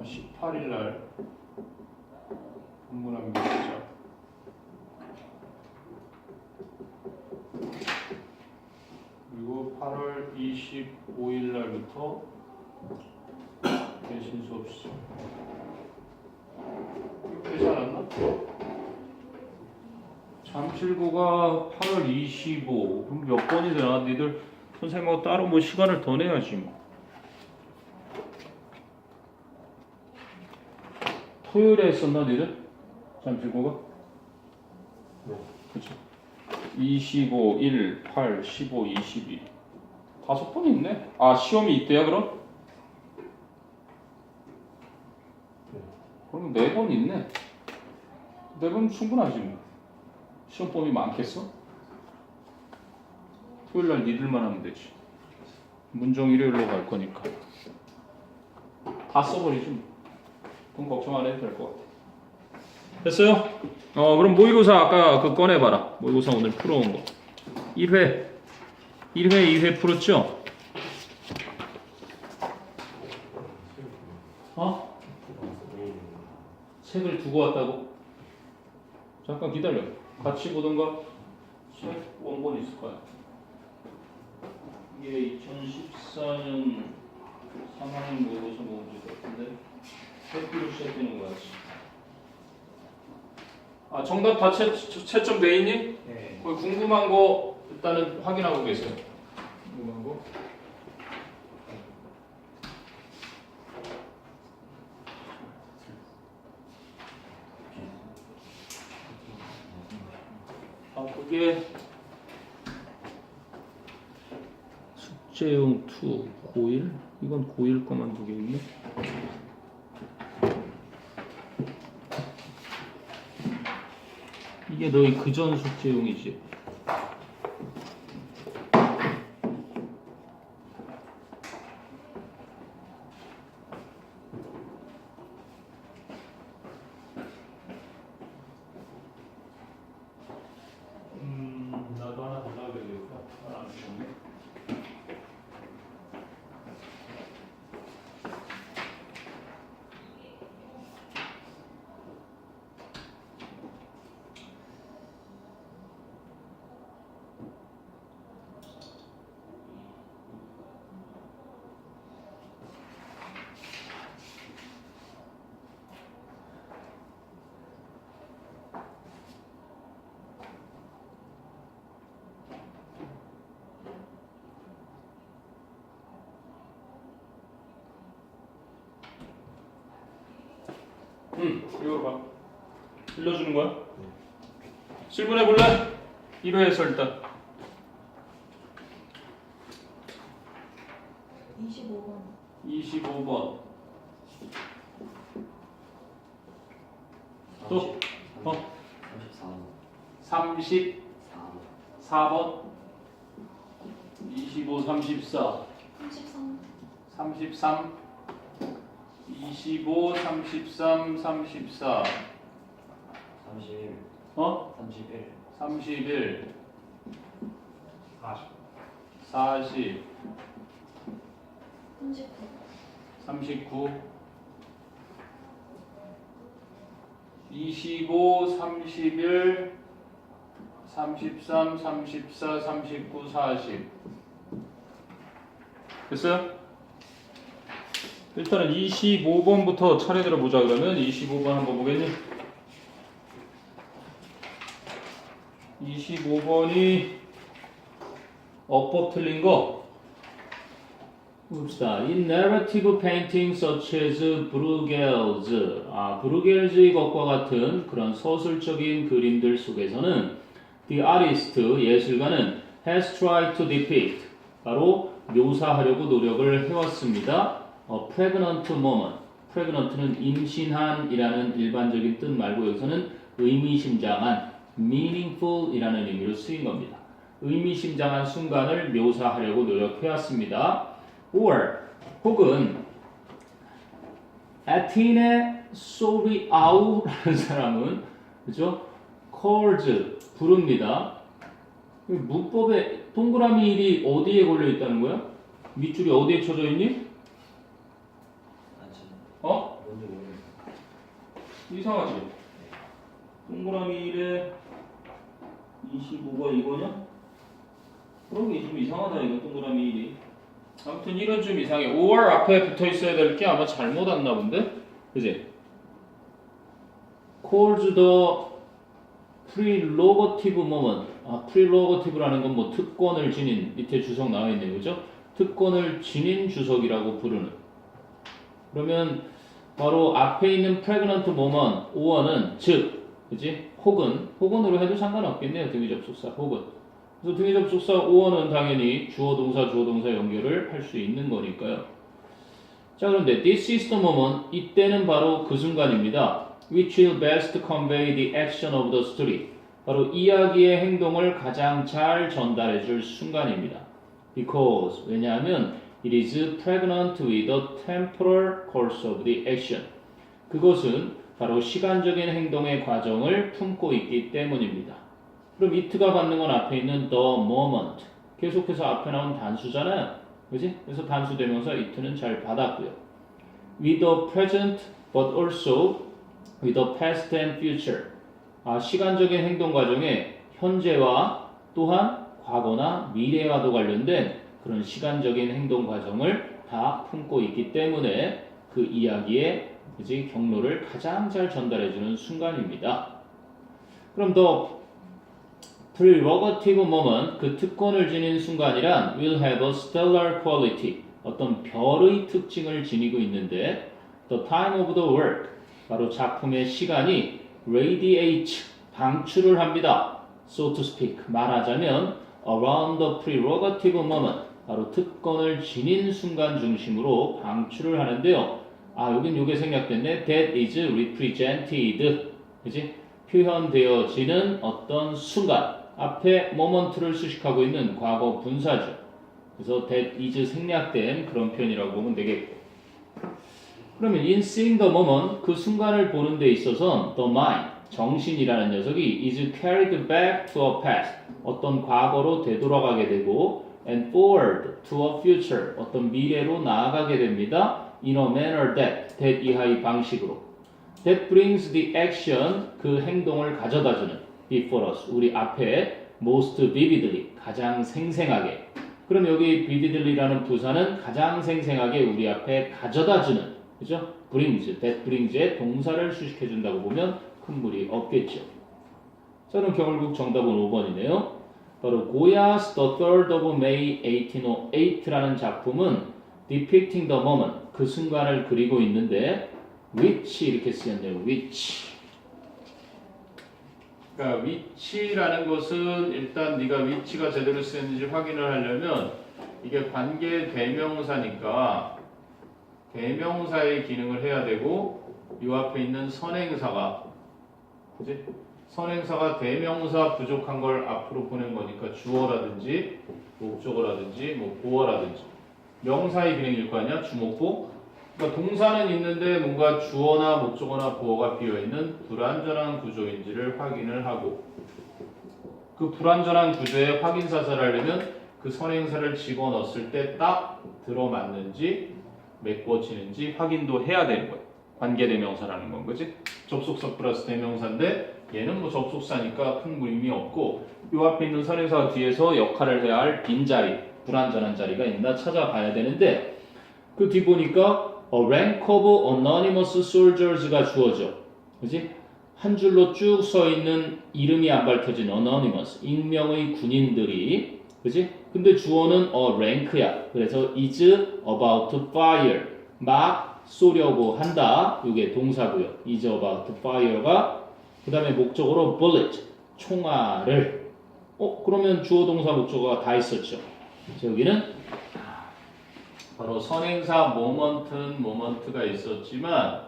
18일 날 본문 암기 시작. 그리고 8월 25일 날부터 내신 수업 시작. 되지 않았나? 잠실고가 8월 25. 그럼 몇 번이 되나? 니들 선생님하고 따로 뭐 시간을 더 내야지 뭐. 토요일에 했었나 니들? 잠실고가? 네. 그치. 25, 1, 8, 15, 22 5번 있네. 아 시험이 이때야 그럼? 네. 그럼 4번 있네. 4번 충분하지 뭐. 시험 범위 많겠어? 토요일날 니들만 하면 되지. 문정 일요일로 갈 거니까 다 써버리지 뭐. 그럼 걱정 안 해도 될 것 같아. 됐어요? 그럼 모의고사 아까 그 꺼내봐라. 모의고사 오늘 풀어온 거 1회 2회 풀었죠? 책을 두고 왔다고? 잠깐 기다려. 같이 보던가. 책 원본 있을 거야. 이게 2014년 3학년 모의고사 모음집 같은데 새끼로 시작되는 거 같지. 아 정답 다 채점 돼 있니? 네. 거기 궁금한 거 일단은 확인하고 계세요. 궁금한 거. 아 그게 숙제용 2 고1? 이건 고1 거만 두 개 있네. 이게 너희 그전 숙제용이지. 나도 하나 더 나오게 되겠다. 하나 안 주셨네. 이거 봐. 빌려주는 거야? 질문해 볼래? 1회에서 일단 25번. 25번 또 34번. 34번 25, 34 33. 33 25, 33, 34 31. 31. 31 40. 40 39. 39 25, 31 33, 34, 39, 40 됐어요? 일단은 25번부터 차례대로 보자. 그러면 25번 한번 보겠니? 25번이 어법 틀린 거 봅시다. In narrative painting such as Bruegel's 브루겔즈의 것과 같은 그런 서술적인 그림들 속에서는 the artist, 예술가는 has tried to depict, 바로 묘사하려고 노력을 해왔습니다. pregnant moment, pregnant는 임신한이라는 일반적인 뜻 말고 여기서는 의미심장한, meaningful이라는 의미로 쓰인 겁니다. 의미심장한 순간을 묘사하려고 노력해왔습니다. or 혹은 아테네 소리아우라는 사람은 그죠? calls 부릅니다. 문법에 동그라미 1이 어디에 걸려 있다는 거야? 밑줄이 어디에 쳐져 있니? 어? 뭔지 모르겠어요. 이상하지? 동그라미 1에 25가 이거냐? 그런 게 좀 이상하다 이거 동그라미 1이. 아무튼 이런 좀 이상해. or 앞에 붙어 있어야 될 게 아마 잘못 왔나 본데? 그지? calls the prerogative moment. prerogative라는 건 뭐 특권을 지닌 밑에 주석 나와 있네요, 그죠? 특권을 지닌 주석이라고 부르는. 그러면 바로 앞에 있는 pregnant moment 5어는 즉, 그지? 혹은으로 해도 상관없겠네요. 등위 접속사 혹은. 그래서 등위 접속사 5어는 당연히 주어 동사 연결을 할 수 있는 거니까요. 자, 그런데 this is the moment, 이때는 바로 그 순간입니다. which will best convey the action of the story. 바로 이야기의 행동을 가장 잘 전달해 줄 순간입니다. because, 왜냐하면 it is pregnant with the temporal course of the action. 그것은 바로 시간적인 행동의 과정을 품고 있기 때문입니다. 그럼 it가 받는 건 앞에 있는 the moment. 계속해서 앞에 나온 단수잖아요. 그지? 그래서 단수 대명사 it는 잘 받았고요. with the present but also with the past and future. 시간적인 행동 과정에 현재와 또한 과거나 미래와도 관련된 그런 시간적인 행동 과정을 다 품고 있기 때문에 그 이야기의 그지? 경로를 가장 잘 전달해주는 순간입니다. 그럼 더 prerogative moment, 그 특권을 지닌 순간이란 will have a stellar quality, 어떤 별의 특징을 지니고 있는데 the time of the work, 바로 작품의 시간이 radiate, 방출을 합니다. so to speak, 말하자면 around the prerogative moment, 바로 특권을 지닌 순간 중심으로 방출을 하는데요. 여긴 요게 생략됐네. that is represented, 그치? 표현되어지는 어떤 순간. 앞에 moment를 수식하고 있는 과거 분사죠. 그래서 that is 생략된 그런 표현이라고 보면 되겠고. 그러면 in seeing the moment, 그 순간을 보는 데 있어서 the mind, 정신이라는 녀석이 is carried back to a past, 어떤 과거로 되돌아가게 되고 and forward to a future, 어떤 미래로 나아가게 됩니다. in a manner that 이하의 방식으로. that brings the action, 그 행동을 가져다주는 before us, 우리 앞에 most vividly, 가장 생생하게. 그럼 여기 vividly라는 부사는 가장 생생하게 우리 앞에 가져다주는, 그죠? brings, that brings의 동사를 수식해준다고 보면 큰 무리 없겠죠. 자, 그럼 경월국 정답은 5번이네요. 바로 고야's The 3rd of May 1808라는 작품은 depicting the moment, 그 순간을 그리고 있는데 which 이렇게 쓰였네요. which. 그러니까 which라는 것은 일단 네가 which가 제대로 쓰였는지 확인을 하려면 이게 관계 대명사니까 대명사의 기능을 해야 되고 이 앞에 있는 선행사가, 그지? 선행사가 대명사 부족한 걸 앞으로 보낸 거니까 주어라든지 목적어라든지 뭐 보어라든지 명사의 기능일 거 아니야? 주목보. 그러니까 동사는 있는데 뭔가 주어나 목적어나 보어가 비어있는 불완전한 구조인지를 확인을 하고, 그 불완전한 구조에 확인사살을 하려면 그 선행사를 집어넣었을 때 딱 들어맞는지 메꿔지는지 확인도 해야 되는 거예요. 관계대명사라는 건, 그지? 접속사 플러스 대명사인데 얘는 뭐 접속사니까 큰 의미 없고 이 앞에 있는 선행사가 뒤에서 역할을 해야 할 빈자리, 불완전한 자리가 있나 찾아봐야 되는데 그 뒤 보니까 A rank of anonymous soldiers가 주어져. 그지? 한 줄로 쭉 서 있는 이름이 안 밝혀진 anonymous, 익명의 군인들이, 그지? 근데 주어는 a rank야. 그래서 is about to fire, 막 쏘려고 한다. 이게 동사고요. is about to fire가 그 다음에 목적으로 bullet, 총알을. 그러면 주어, 동사, 목적어가 다 있었죠. 그래서 여기는 바로 선행사 모먼트가 있었지만,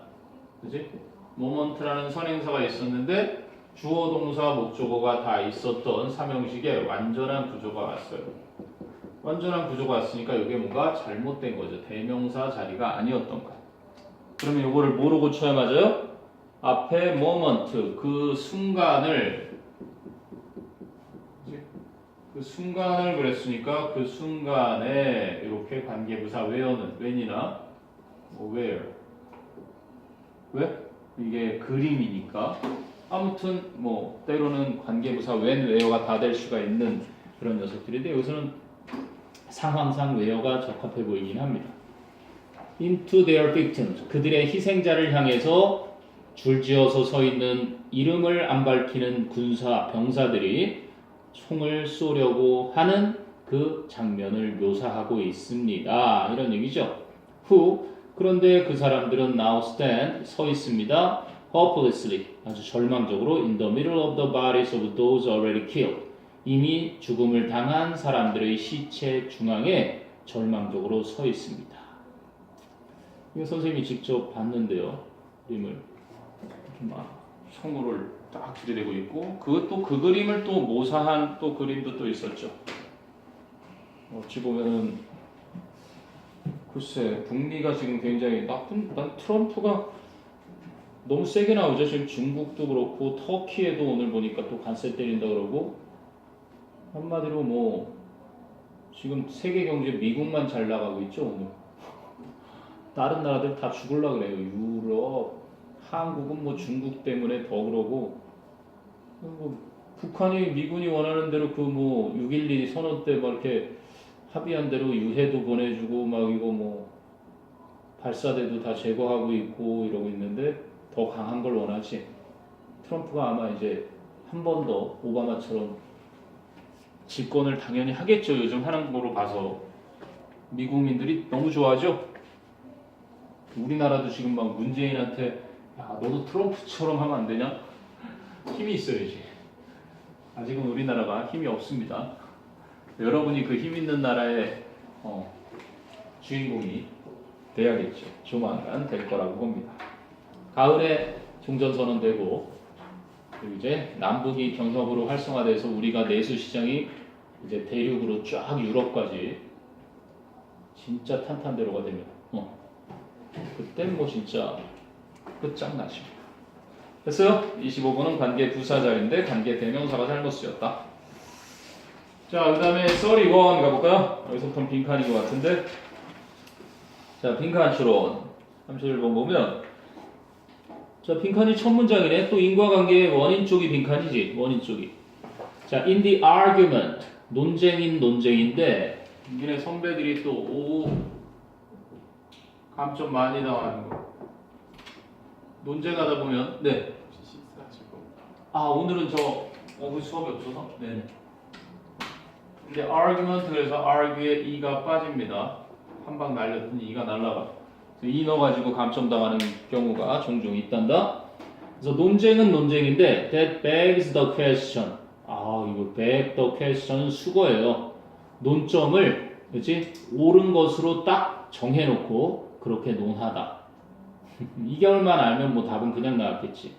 그지? 모먼트라는 선행사가 있었는데 주어, 동사, 목적어가 다 있었던 삼형식에 완전한 구조가 왔어요. 완전한 구조가 왔으니까 이게 뭔가 잘못된 거죠. 대명사 자리가 아니었던 거야. 그러면 이거를 뭐로 고쳐야 맞아요? 앞에 모먼트, 그 순간을 그랬으니까 그 순간에 이렇게 관계부사 where는 when이나 where 왜? 이게 그림이니까 아무튼 뭐 때로는 관계부사 when, where가 다 될 수가 있는 그런 녀석들인데 여기서는 상황상 where가 적합해 보이긴 합니다. into their victims, 그들의 희생자를 향해서 줄지어서 서 있는 이름을 안 밝히는 군사 병사들이 총을 쏘려고 하는 그 장면을 묘사하고 있습니다. 이런 얘기죠. Who 그런데 그 사람들은 now stand 서 있습니다. Hopelessly 아주 절망적으로 in the middle of the bodies of those already killed 이미 죽음을 당한 사람들의 시체 중앙에 절망적으로 서 있습니다. 이거 선생님이 직접 봤는데요. 그림을 이렇게 막 성우를 딱 들이대고 있고 그것도 그 그림을 또 모사한 또 그림도 또 있었죠. 어찌 보면은 글쎄 북미가 지금 굉장히 난 트럼프가 너무 세게 나오죠. 지금 중국도 그렇고 터키에도 오늘 보니까 또 관세 때린다 그러고 한마디로 뭐 지금 세계 경제 미국만 잘 나가고 있죠 오늘. 다른 나라들 다 죽으려고 그래요. 유럽, 한국은 뭐 중국 때문에 더 그러고 뭐 북한이 미군이 원하는 대로 그 뭐 6.12 선언 때 막 이렇게 합의한 대로 유해도 보내주고 막 이거 뭐 발사대도 다 제거하고 있고 이러고 있는데 더 강한 걸 원하지. 트럼프가 아마 이제 한 번 더 오바마처럼 집권을 당연히 하겠죠. 요즘 하는 거로 봐서 미국민들이 너무 좋아하죠. 우리나라도 지금 막 문재인한테 야 너도 트럼프처럼 하면 안 되냐? 힘이 있어야지. 아직은 우리나라가 힘이 없습니다. 여러분이 그 힘 있는 나라의 주인공이 돼야겠죠. 조만간 될 거라고 봅니다. 가을에 종전선언되고 그리고 이제 남북이 경협으로 활성화돼서 우리가 내수 시장이 이제 대륙으로 쫙 유럽까지 진짜 탄탄대로가 되면 그땐 뭐 진짜 끝장나죠. 됐어요? 25번은 관계 부사절인데 관계 대명사가 잘못 쓰였다. 자, 그 다음에 31 가볼까요? 여기서부터는 빈칸인 것 같은데. 자, 빈칸 추론 31번 보면 자, 빈칸이 첫 문장이네. 또 인과관계의 원인 쪽이 빈칸이지. 원인 쪽이. 자, in the argument 논쟁인 논쟁인데 니네 선배들이 또 감점 많이 나와는 거. 논쟁하다 보면 네. 오늘은 오늘 수업이 없어서 네. 근데 argument 그래서 argue에 e가 빠집니다. 한 방 날렸더니 e가 날라가. e 넣어가지고 감점 당하는 경우가 종종 있단다. 그래서 논쟁은 논쟁인데 that begs the question. 이거 beg the question은 수거예요. 논점을 그렇지 옳은 것으로 딱 정해놓고 그렇게 논하다. 이 결만 알면 뭐 답은 그냥 나왔겠지.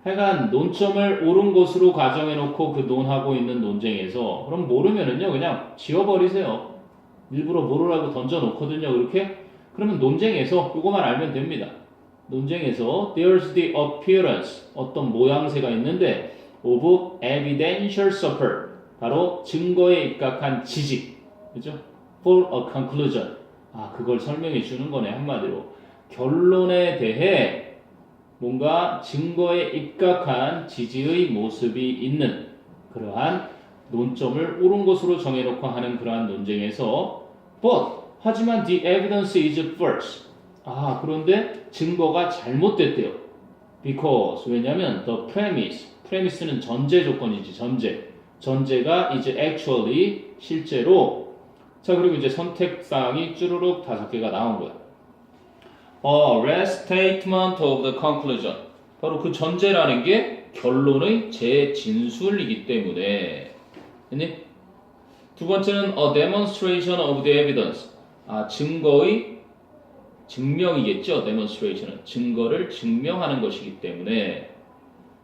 하여간 논점을 옳은 것으로 가정해놓고 그 논하고 있는 논쟁에서 그럼 모르면은요 그냥 지워버리세요. 일부러 모르라고 던져놓거든요. 그렇게 그러면 논쟁에서 이거만 알면 됩니다. 논쟁에서 there's the appearance 어떤 모양새가 있는데 of evidential support 바로 증거에 입각한 지식 그죠? for a conclusion 그걸 설명해 주는 거네 한마디로 결론에 대해 뭔가 증거에 입각한 지지의 모습이 있는 그러한 논점을 옳은 것으로 정해놓고 하는 그러한 논쟁에서 but 하지만 the evidence is false. 그런데 증거가 잘못됐대요. Because 왜냐면 the premise는 전제 조건이지 전제가 is actually 실제로 자 그리고 이제 선택사항이 쭈루룩 5개가 나온 거야. restatement of the conclusion 바로 그 전제라는 게 결론의 재진술이기 때문에 두 번째는 a demonstration of the evidence 증거의 증명이겠죠. demonstration은 증거를 증명하는 것이기 때문에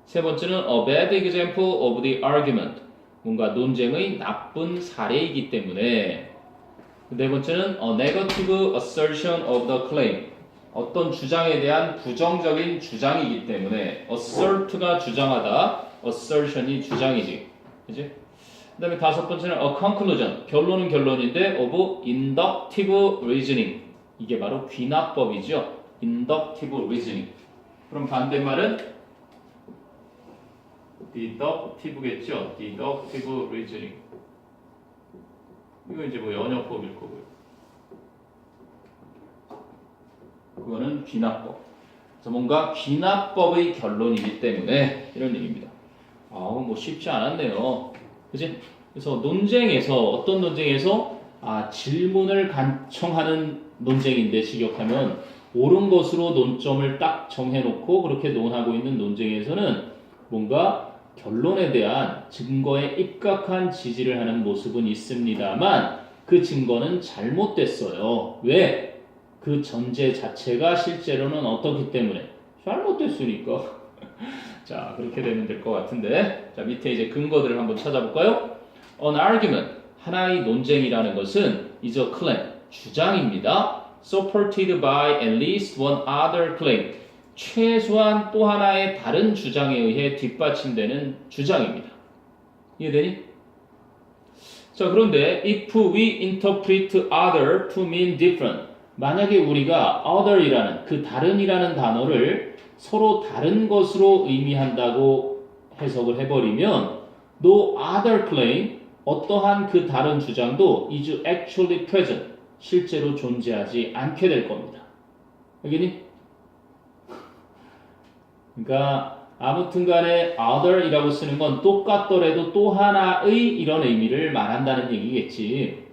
세 번째는 a bad example of the argument 뭔가 논쟁의 나쁜 사례이기 때문에 네 번째는 a negative assertion of the claim 어떤 주장에 대한 부정적인 주장이기 때문에 assert가 주장하다 assertion이 주장이지 그치? 그 다음에 다섯 번째는 a conclusion 결론은 결론인데 of inductive reasoning 이게 바로 귀납법이죠. inductive reasoning 그럼 반대말은 deductive겠죠. deductive reasoning 이거 이제 뭐 연역법일 거고요. 그거는 귀납법. 뭔가 귀납법의 결론이기 때문에 이런 얘기입니다. 뭐 쉽지 않았네요. 그지? 그래서 논쟁에서 어떤 논쟁에서 질문을 간청하는 논쟁인데 직역하면 옳은 것으로 논점을 딱 정해놓고 그렇게 논하고 있는 논쟁에서는 뭔가 결론에 대한 증거에 입각한 지지를 하는 모습은 있습니다만 그 증거는 잘못됐어요. 왜? 그 전제 자체가 실제로는 어떻기 때문에 잘못됐으니까. 자, 그렇게 되면 될 것 같은데, 자, 밑에 이제 근거들을 한번 찾아볼까요? An argument, 하나의 논쟁이라는 것은 is a claim, 주장입니다. Supported by at least one other claim, 최소한 또 하나의 다른 주장에 의해 뒷받침되는 주장입니다. 이해되니? 자, 그런데 if we interpret other to mean different, 만약에 우리가 other이라는 그 다른이라는 단어를 서로 다른 것으로 의미한다고 해석을 해버리면 no other claim, 어떠한 그 다른 주장도 is actually present, 실제로 존재하지 않게 될 겁니다. 알겠니? 그러니까 아무튼 간에 other이라고 쓰는 건 똑같더라도 또 하나의 이런 의미를 말한다는 얘기겠지.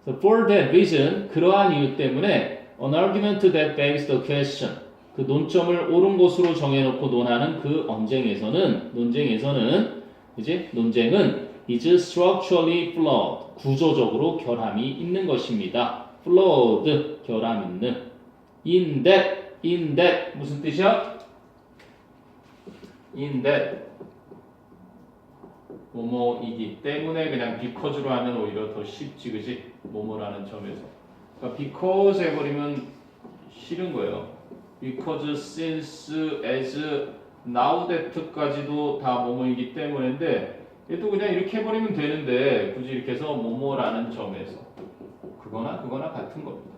So for that reason, 그러한 이유 때문에 an argument that begs the question, 그 논점을 옳은 것으로 정해놓고 논하는 그 논쟁에서는 이제 논쟁은 is structurally flawed, 구조적으로 결함이 있는 것입니다. flawed, 결함 있는. in that 무슨 뜻이야? in that 뭐뭐이기 때문에 그냥 because로 하면 오히려 더 쉽지, 그지? 뭐뭐라는 점에서. 그러니까 because 해버리면 싫은 거예요. because, since, as, now that까지도 다 뭐뭐이기 때문인데 얘도 그냥 이렇게 해버리면 되는데 굳이 이렇게 해서 뭐뭐라는 점에서 그거나 같은 겁니다.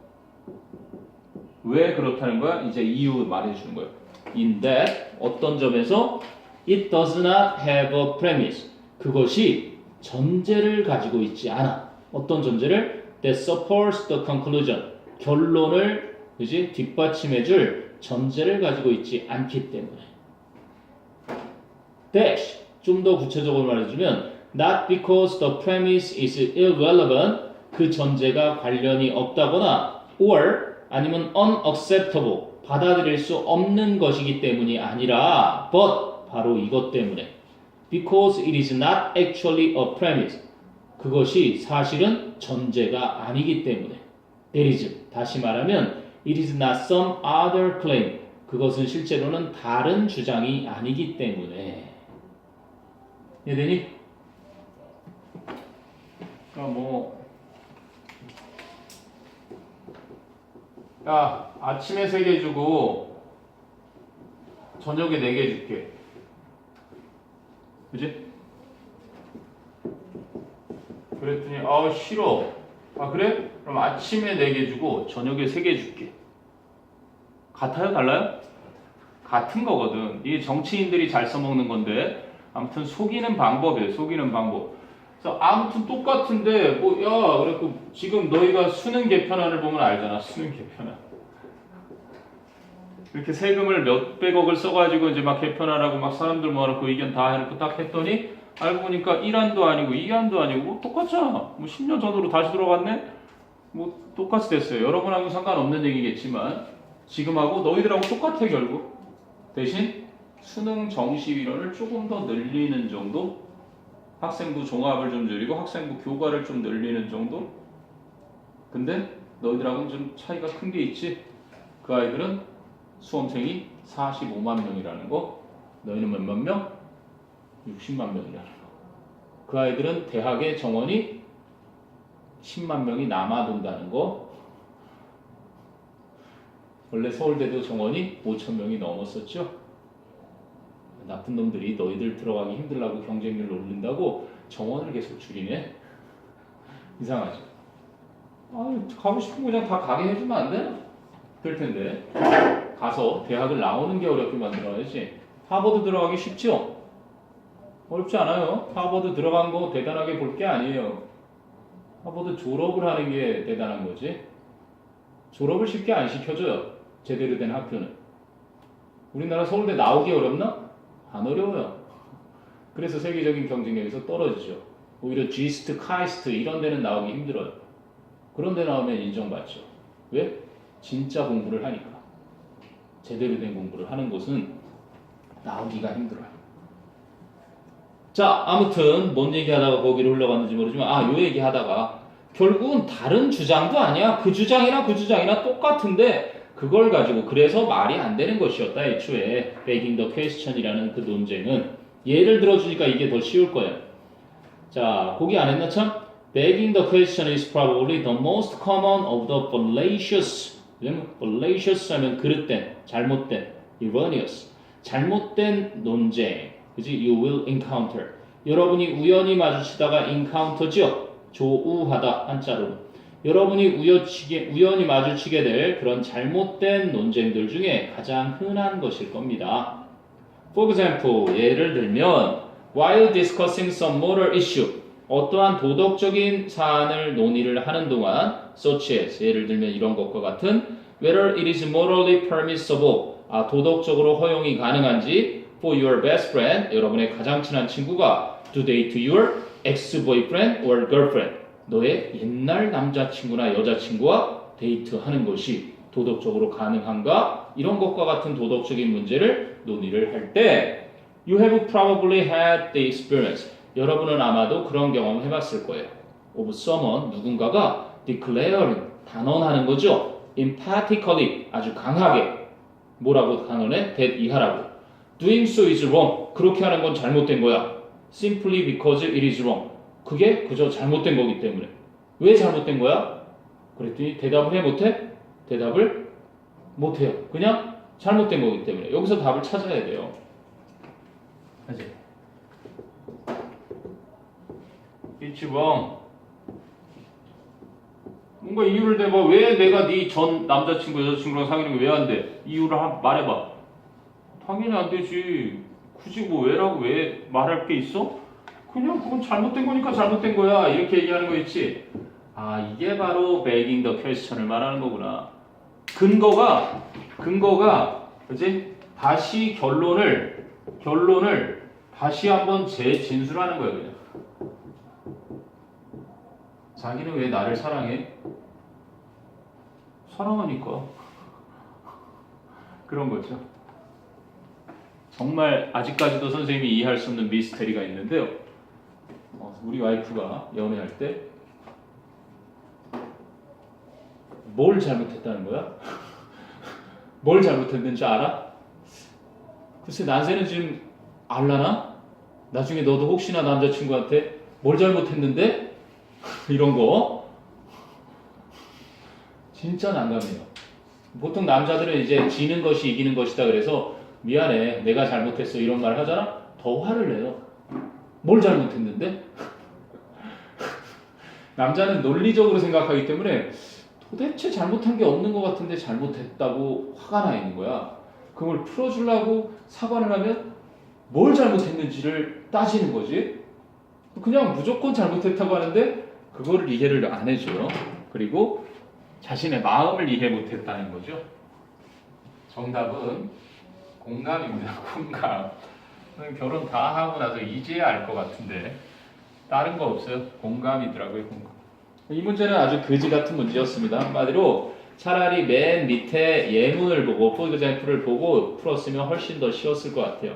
왜 그렇다는 거야? 이제 이유 말해주는 거예요. in that, 어떤 점에서 it does not have a premise, 그것이 전제를 가지고 있지 않아. 어떤 전제를? that supports the conclusion, 결론을 그지? 뒷받침해줄 전제를 가지고 있지 않기 때문에. dash, 좀 더 구체적으로 말해주면 not because the premise is irrelevant, 그 전제가 관련이 없다거나 or 아니면 unacceptable, 받아들일 수 없는 것이기 때문이 아니라 but, 바로 이것 때문에 because it is not actually a premise, 그것이 사실은 전제가 아니기 때문에. that is, 다시 말하면 it is not some other claim, 그것은 실제로는 다른 주장이 아니기 때문에. 이해되니? 그러니까 야, 아침에 3개 주고 저녁에 4개 줄게. 그지? 그랬더니 싫어. 그래? 그럼 아침에 4개 주고 저녁에 3개 줄게. 같아요? 달라요? 같은 거거든. 이게 정치인들이 잘 써먹는 건데 아무튼 속이는 방법이에요. 속이는 방법. 그래서 아무튼 똑같은데 그래갖고 지금 너희가 수능 개편안을 보면 알잖아. 수능 개편안. 이렇게 세금을 몇백억을 써가지고 이제 막 개편하라고 막 사람들 모아놓고 의견 다 해놓고 딱 했더니 알고 보니까 1안도 아니고 2안도 아니고 똑같잖아. 10년 전으로 다시 돌아갔네? 똑같이 됐어요. 여러분하고 상관없는 얘기겠지만 지금하고 너희들하고 똑같아 결국. 대신 수능 정시위원을 조금 더 늘리는 정도? 학생부 종합을 좀 줄이고 학생부 교과를 좀 늘리는 정도? 근데 너희들하고는 좀 차이가 큰 게 있지? 그 아이들은 수험생이 45만 명이라는 거, 너희는 몇만 명? 60만 명이라는 거. 그 아이들은 대학의 정원이 10만 명이 남아돈다는 거. 원래 서울대도 정원이 5천 명이 넘었었죠. 나쁜 놈들이 너희들 들어가기 힘들라고 경쟁률을 올린다고 정원을 계속 줄이네. 이상하죠. 가고 싶은 거 그냥 다 가게 해주면 안 돼? 될 텐데. 가서 대학을 나오는 게 어렵게 만들어야지. 하버드 들어가기 쉽죠? 어렵지 않아요. 하버드 들어간 거 대단하게 볼 게 아니에요. 하버드 졸업을 하는 게 대단한 거지. 졸업을 쉽게 안 시켜줘요. 제대로 된 학교는. 우리나라 서울대 나오기 어렵나? 안 어려워요. 그래서 세계적인 경쟁력에서 떨어지죠. 오히려 G스트, 카이스트 이런 데는 나오기 힘들어요. 그런 데 나오면 인정받죠. 왜? 진짜 공부를 하니까. 제대로 된 공부를 하는 곳은 나오기가 힘들어요. 자, 아무튼 뭔 얘기하다가 거기로 흘러갔는지 모르지만 요 얘기하다가 결국은 다른 주장도 아니야. 그 주장이나 그 주장이나 똑같은데 그걸 가지고 그래서 말이 안 되는 것이었다. 애초에 begging the question이라는 그 논쟁은 예를 들어주니까 이게 더 쉬울 거예요. 자, 거기 안 했나 참? Begging the question is probably the most common of the fallacious. fallacious 하면 그릇된, 잘못된, erroneous. 잘못된 논쟁. 그지? You will encounter. 여러분이 우연히 마주치다가 encounter죠? 조우하다 한자로. 여러분이 우연히 마주치게 될 그런 잘못된 논쟁들 중에 가장 흔한 것일 겁니다. For example, 예를 들면 while discussing some moral issue 어떠한 도덕적인 사안을 논의를 하는 동안 such as 예를 들면 이런 것과 같은 whether it is morally permissible 도덕적으로 허용이 가능한지 for your best friend 여러분의 가장 친한 친구가 to date your ex-boyfriend or girlfriend 너의 옛날 남자친구나 여자친구와 데이트하는 것이 도덕적으로 가능한가? 이런 것과 같은 도덕적인 문제를 논의를 할 때 You have probably had the experience. 여러분은 아마도 그런 경험을 해봤을 거예요. Of someone, 누군가가 declaring, 단언하는 거죠. emphatically, 아주 강하게. 뭐라고 단언해? that 이하라고. Doing so is wrong. 그렇게 하는 건 잘못된 거야. Simply because it is wrong. 그게 그저 잘못된 거기 때문에. 왜 잘못된 거야? 그랬더니 대답을 해 못해? 대답을 못해요. 그냥 잘못된 거기 때문에. 여기서 답을 찾아야 돼요. 하지. It's wrong. 뭔가 이유를 대봐. 왜 내가 네 전 남자친구 여자친구랑 사귀는 게 왜 안 돼? 이유를 말해봐. 당연히 안 되지. 굳이 뭐 왜라고 왜 말할 게 있어? 그냥 그건 잘못된 거니까 잘못된 거야. 이렇게 얘기하는 거 있지. 이게 바로 begging the question을 말하는 거구나. 근거가 그지? 다시 결론을 다시 한번 재진술하는 거예요, 그냥. 자기는 왜 나를 사랑해? 사랑하니까. 그런 거죠. 정말 아직까지도 선생님이 이해할 수 없는 미스테리가 있는데요. 우리 와이프가 연애할 때 뭘 잘못했다는 거야? 뭘 잘못했는지 알아? 글쎄 난새는 지금 알라나? 나중에 너도 혹시나 남자친구한테 뭘 잘못했는데? 이런 거 진짜 난감해요. 보통 남자들은 이제 지는 것이 이기는 것이다 그래서 미안해 내가 잘못했어 이런 말 하잖아? 더 화를 내요. 뭘 잘못했는데? 남자는 논리적으로 생각하기 때문에 도대체 잘못한 게 없는 것 같은데 잘못했다고 화가 나 있는 거야. 그걸 풀어주려고 사과를 하면 뭘 잘못했는지를 따지는 거지. 그냥 무조건 잘못했다고 하는데 그거를 이해를 안 해줘요. 그리고 자신의 마음을 이해 못했다는 거죠. 정답은 공감입니다. 공감. 결혼 다 하고 나서 이제야 알 것 같은데 다른 거 없어요. 공감이더라고요. 공감. 이 문제는 아주 거지 같은 문제였습니다. 한마디로 차라리 맨 밑에 예문을 보고 for example을 보고 풀었으면 훨씬 더 쉬웠을 것 같아요.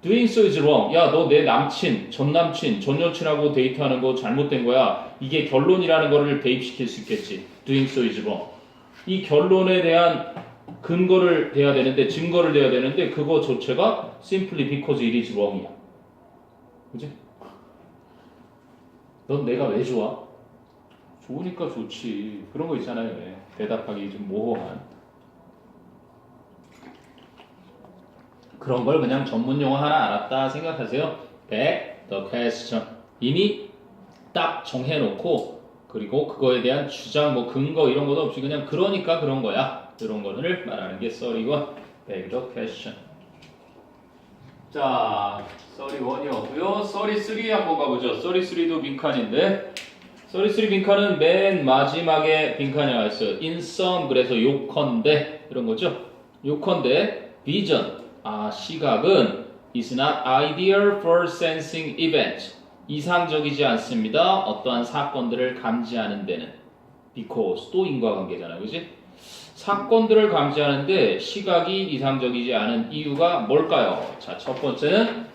Doing so is wrong. 야, 너 내 남친, 전 남친, 전 여친하고 데이트하는 거 잘못된 거야. 이게 결론이라는 거를 대입시킬 수 있겠지. Doing so is wrong. 이 결론에 대한 근거를 대야 되는데, 증거를 대야 되는데 그거 자체가 simply because it is wrong이야. 그지? 넌 내가 왜 좋아? 좋으니까 좋지. 그런 거 있잖아요. 왜? 대답하기 좀 모호한. 그런 걸 그냥 전문 용어 하나 알았다 생각하세요. Beg the question. 이미 딱 정해놓고 그리고 그거에 대한 주장, 뭐 근거 이런 것도 없이 그냥 그러니까 그런 거야. 이런 거를 말하는 게 썰이고 Beg the question. 자, 썰이 1이었고요. 썰이 3 한번 가보죠. 썰이 3도 빈칸인데 33 빈칸은 맨 마지막에 빈칸이 와 있어요. In some 그래서 요컨대 이런 거죠. 요컨대 vision 시각은 is not ideal for sensing events. 이상적이지 않습니다. 어떠한 사건들을 감지하는 데는. because 또 인과관계잖아요. 그지? 사건들을 감지하는데 시각이 이상적이지 않은 이유가 뭘까요? 자, 첫 번째는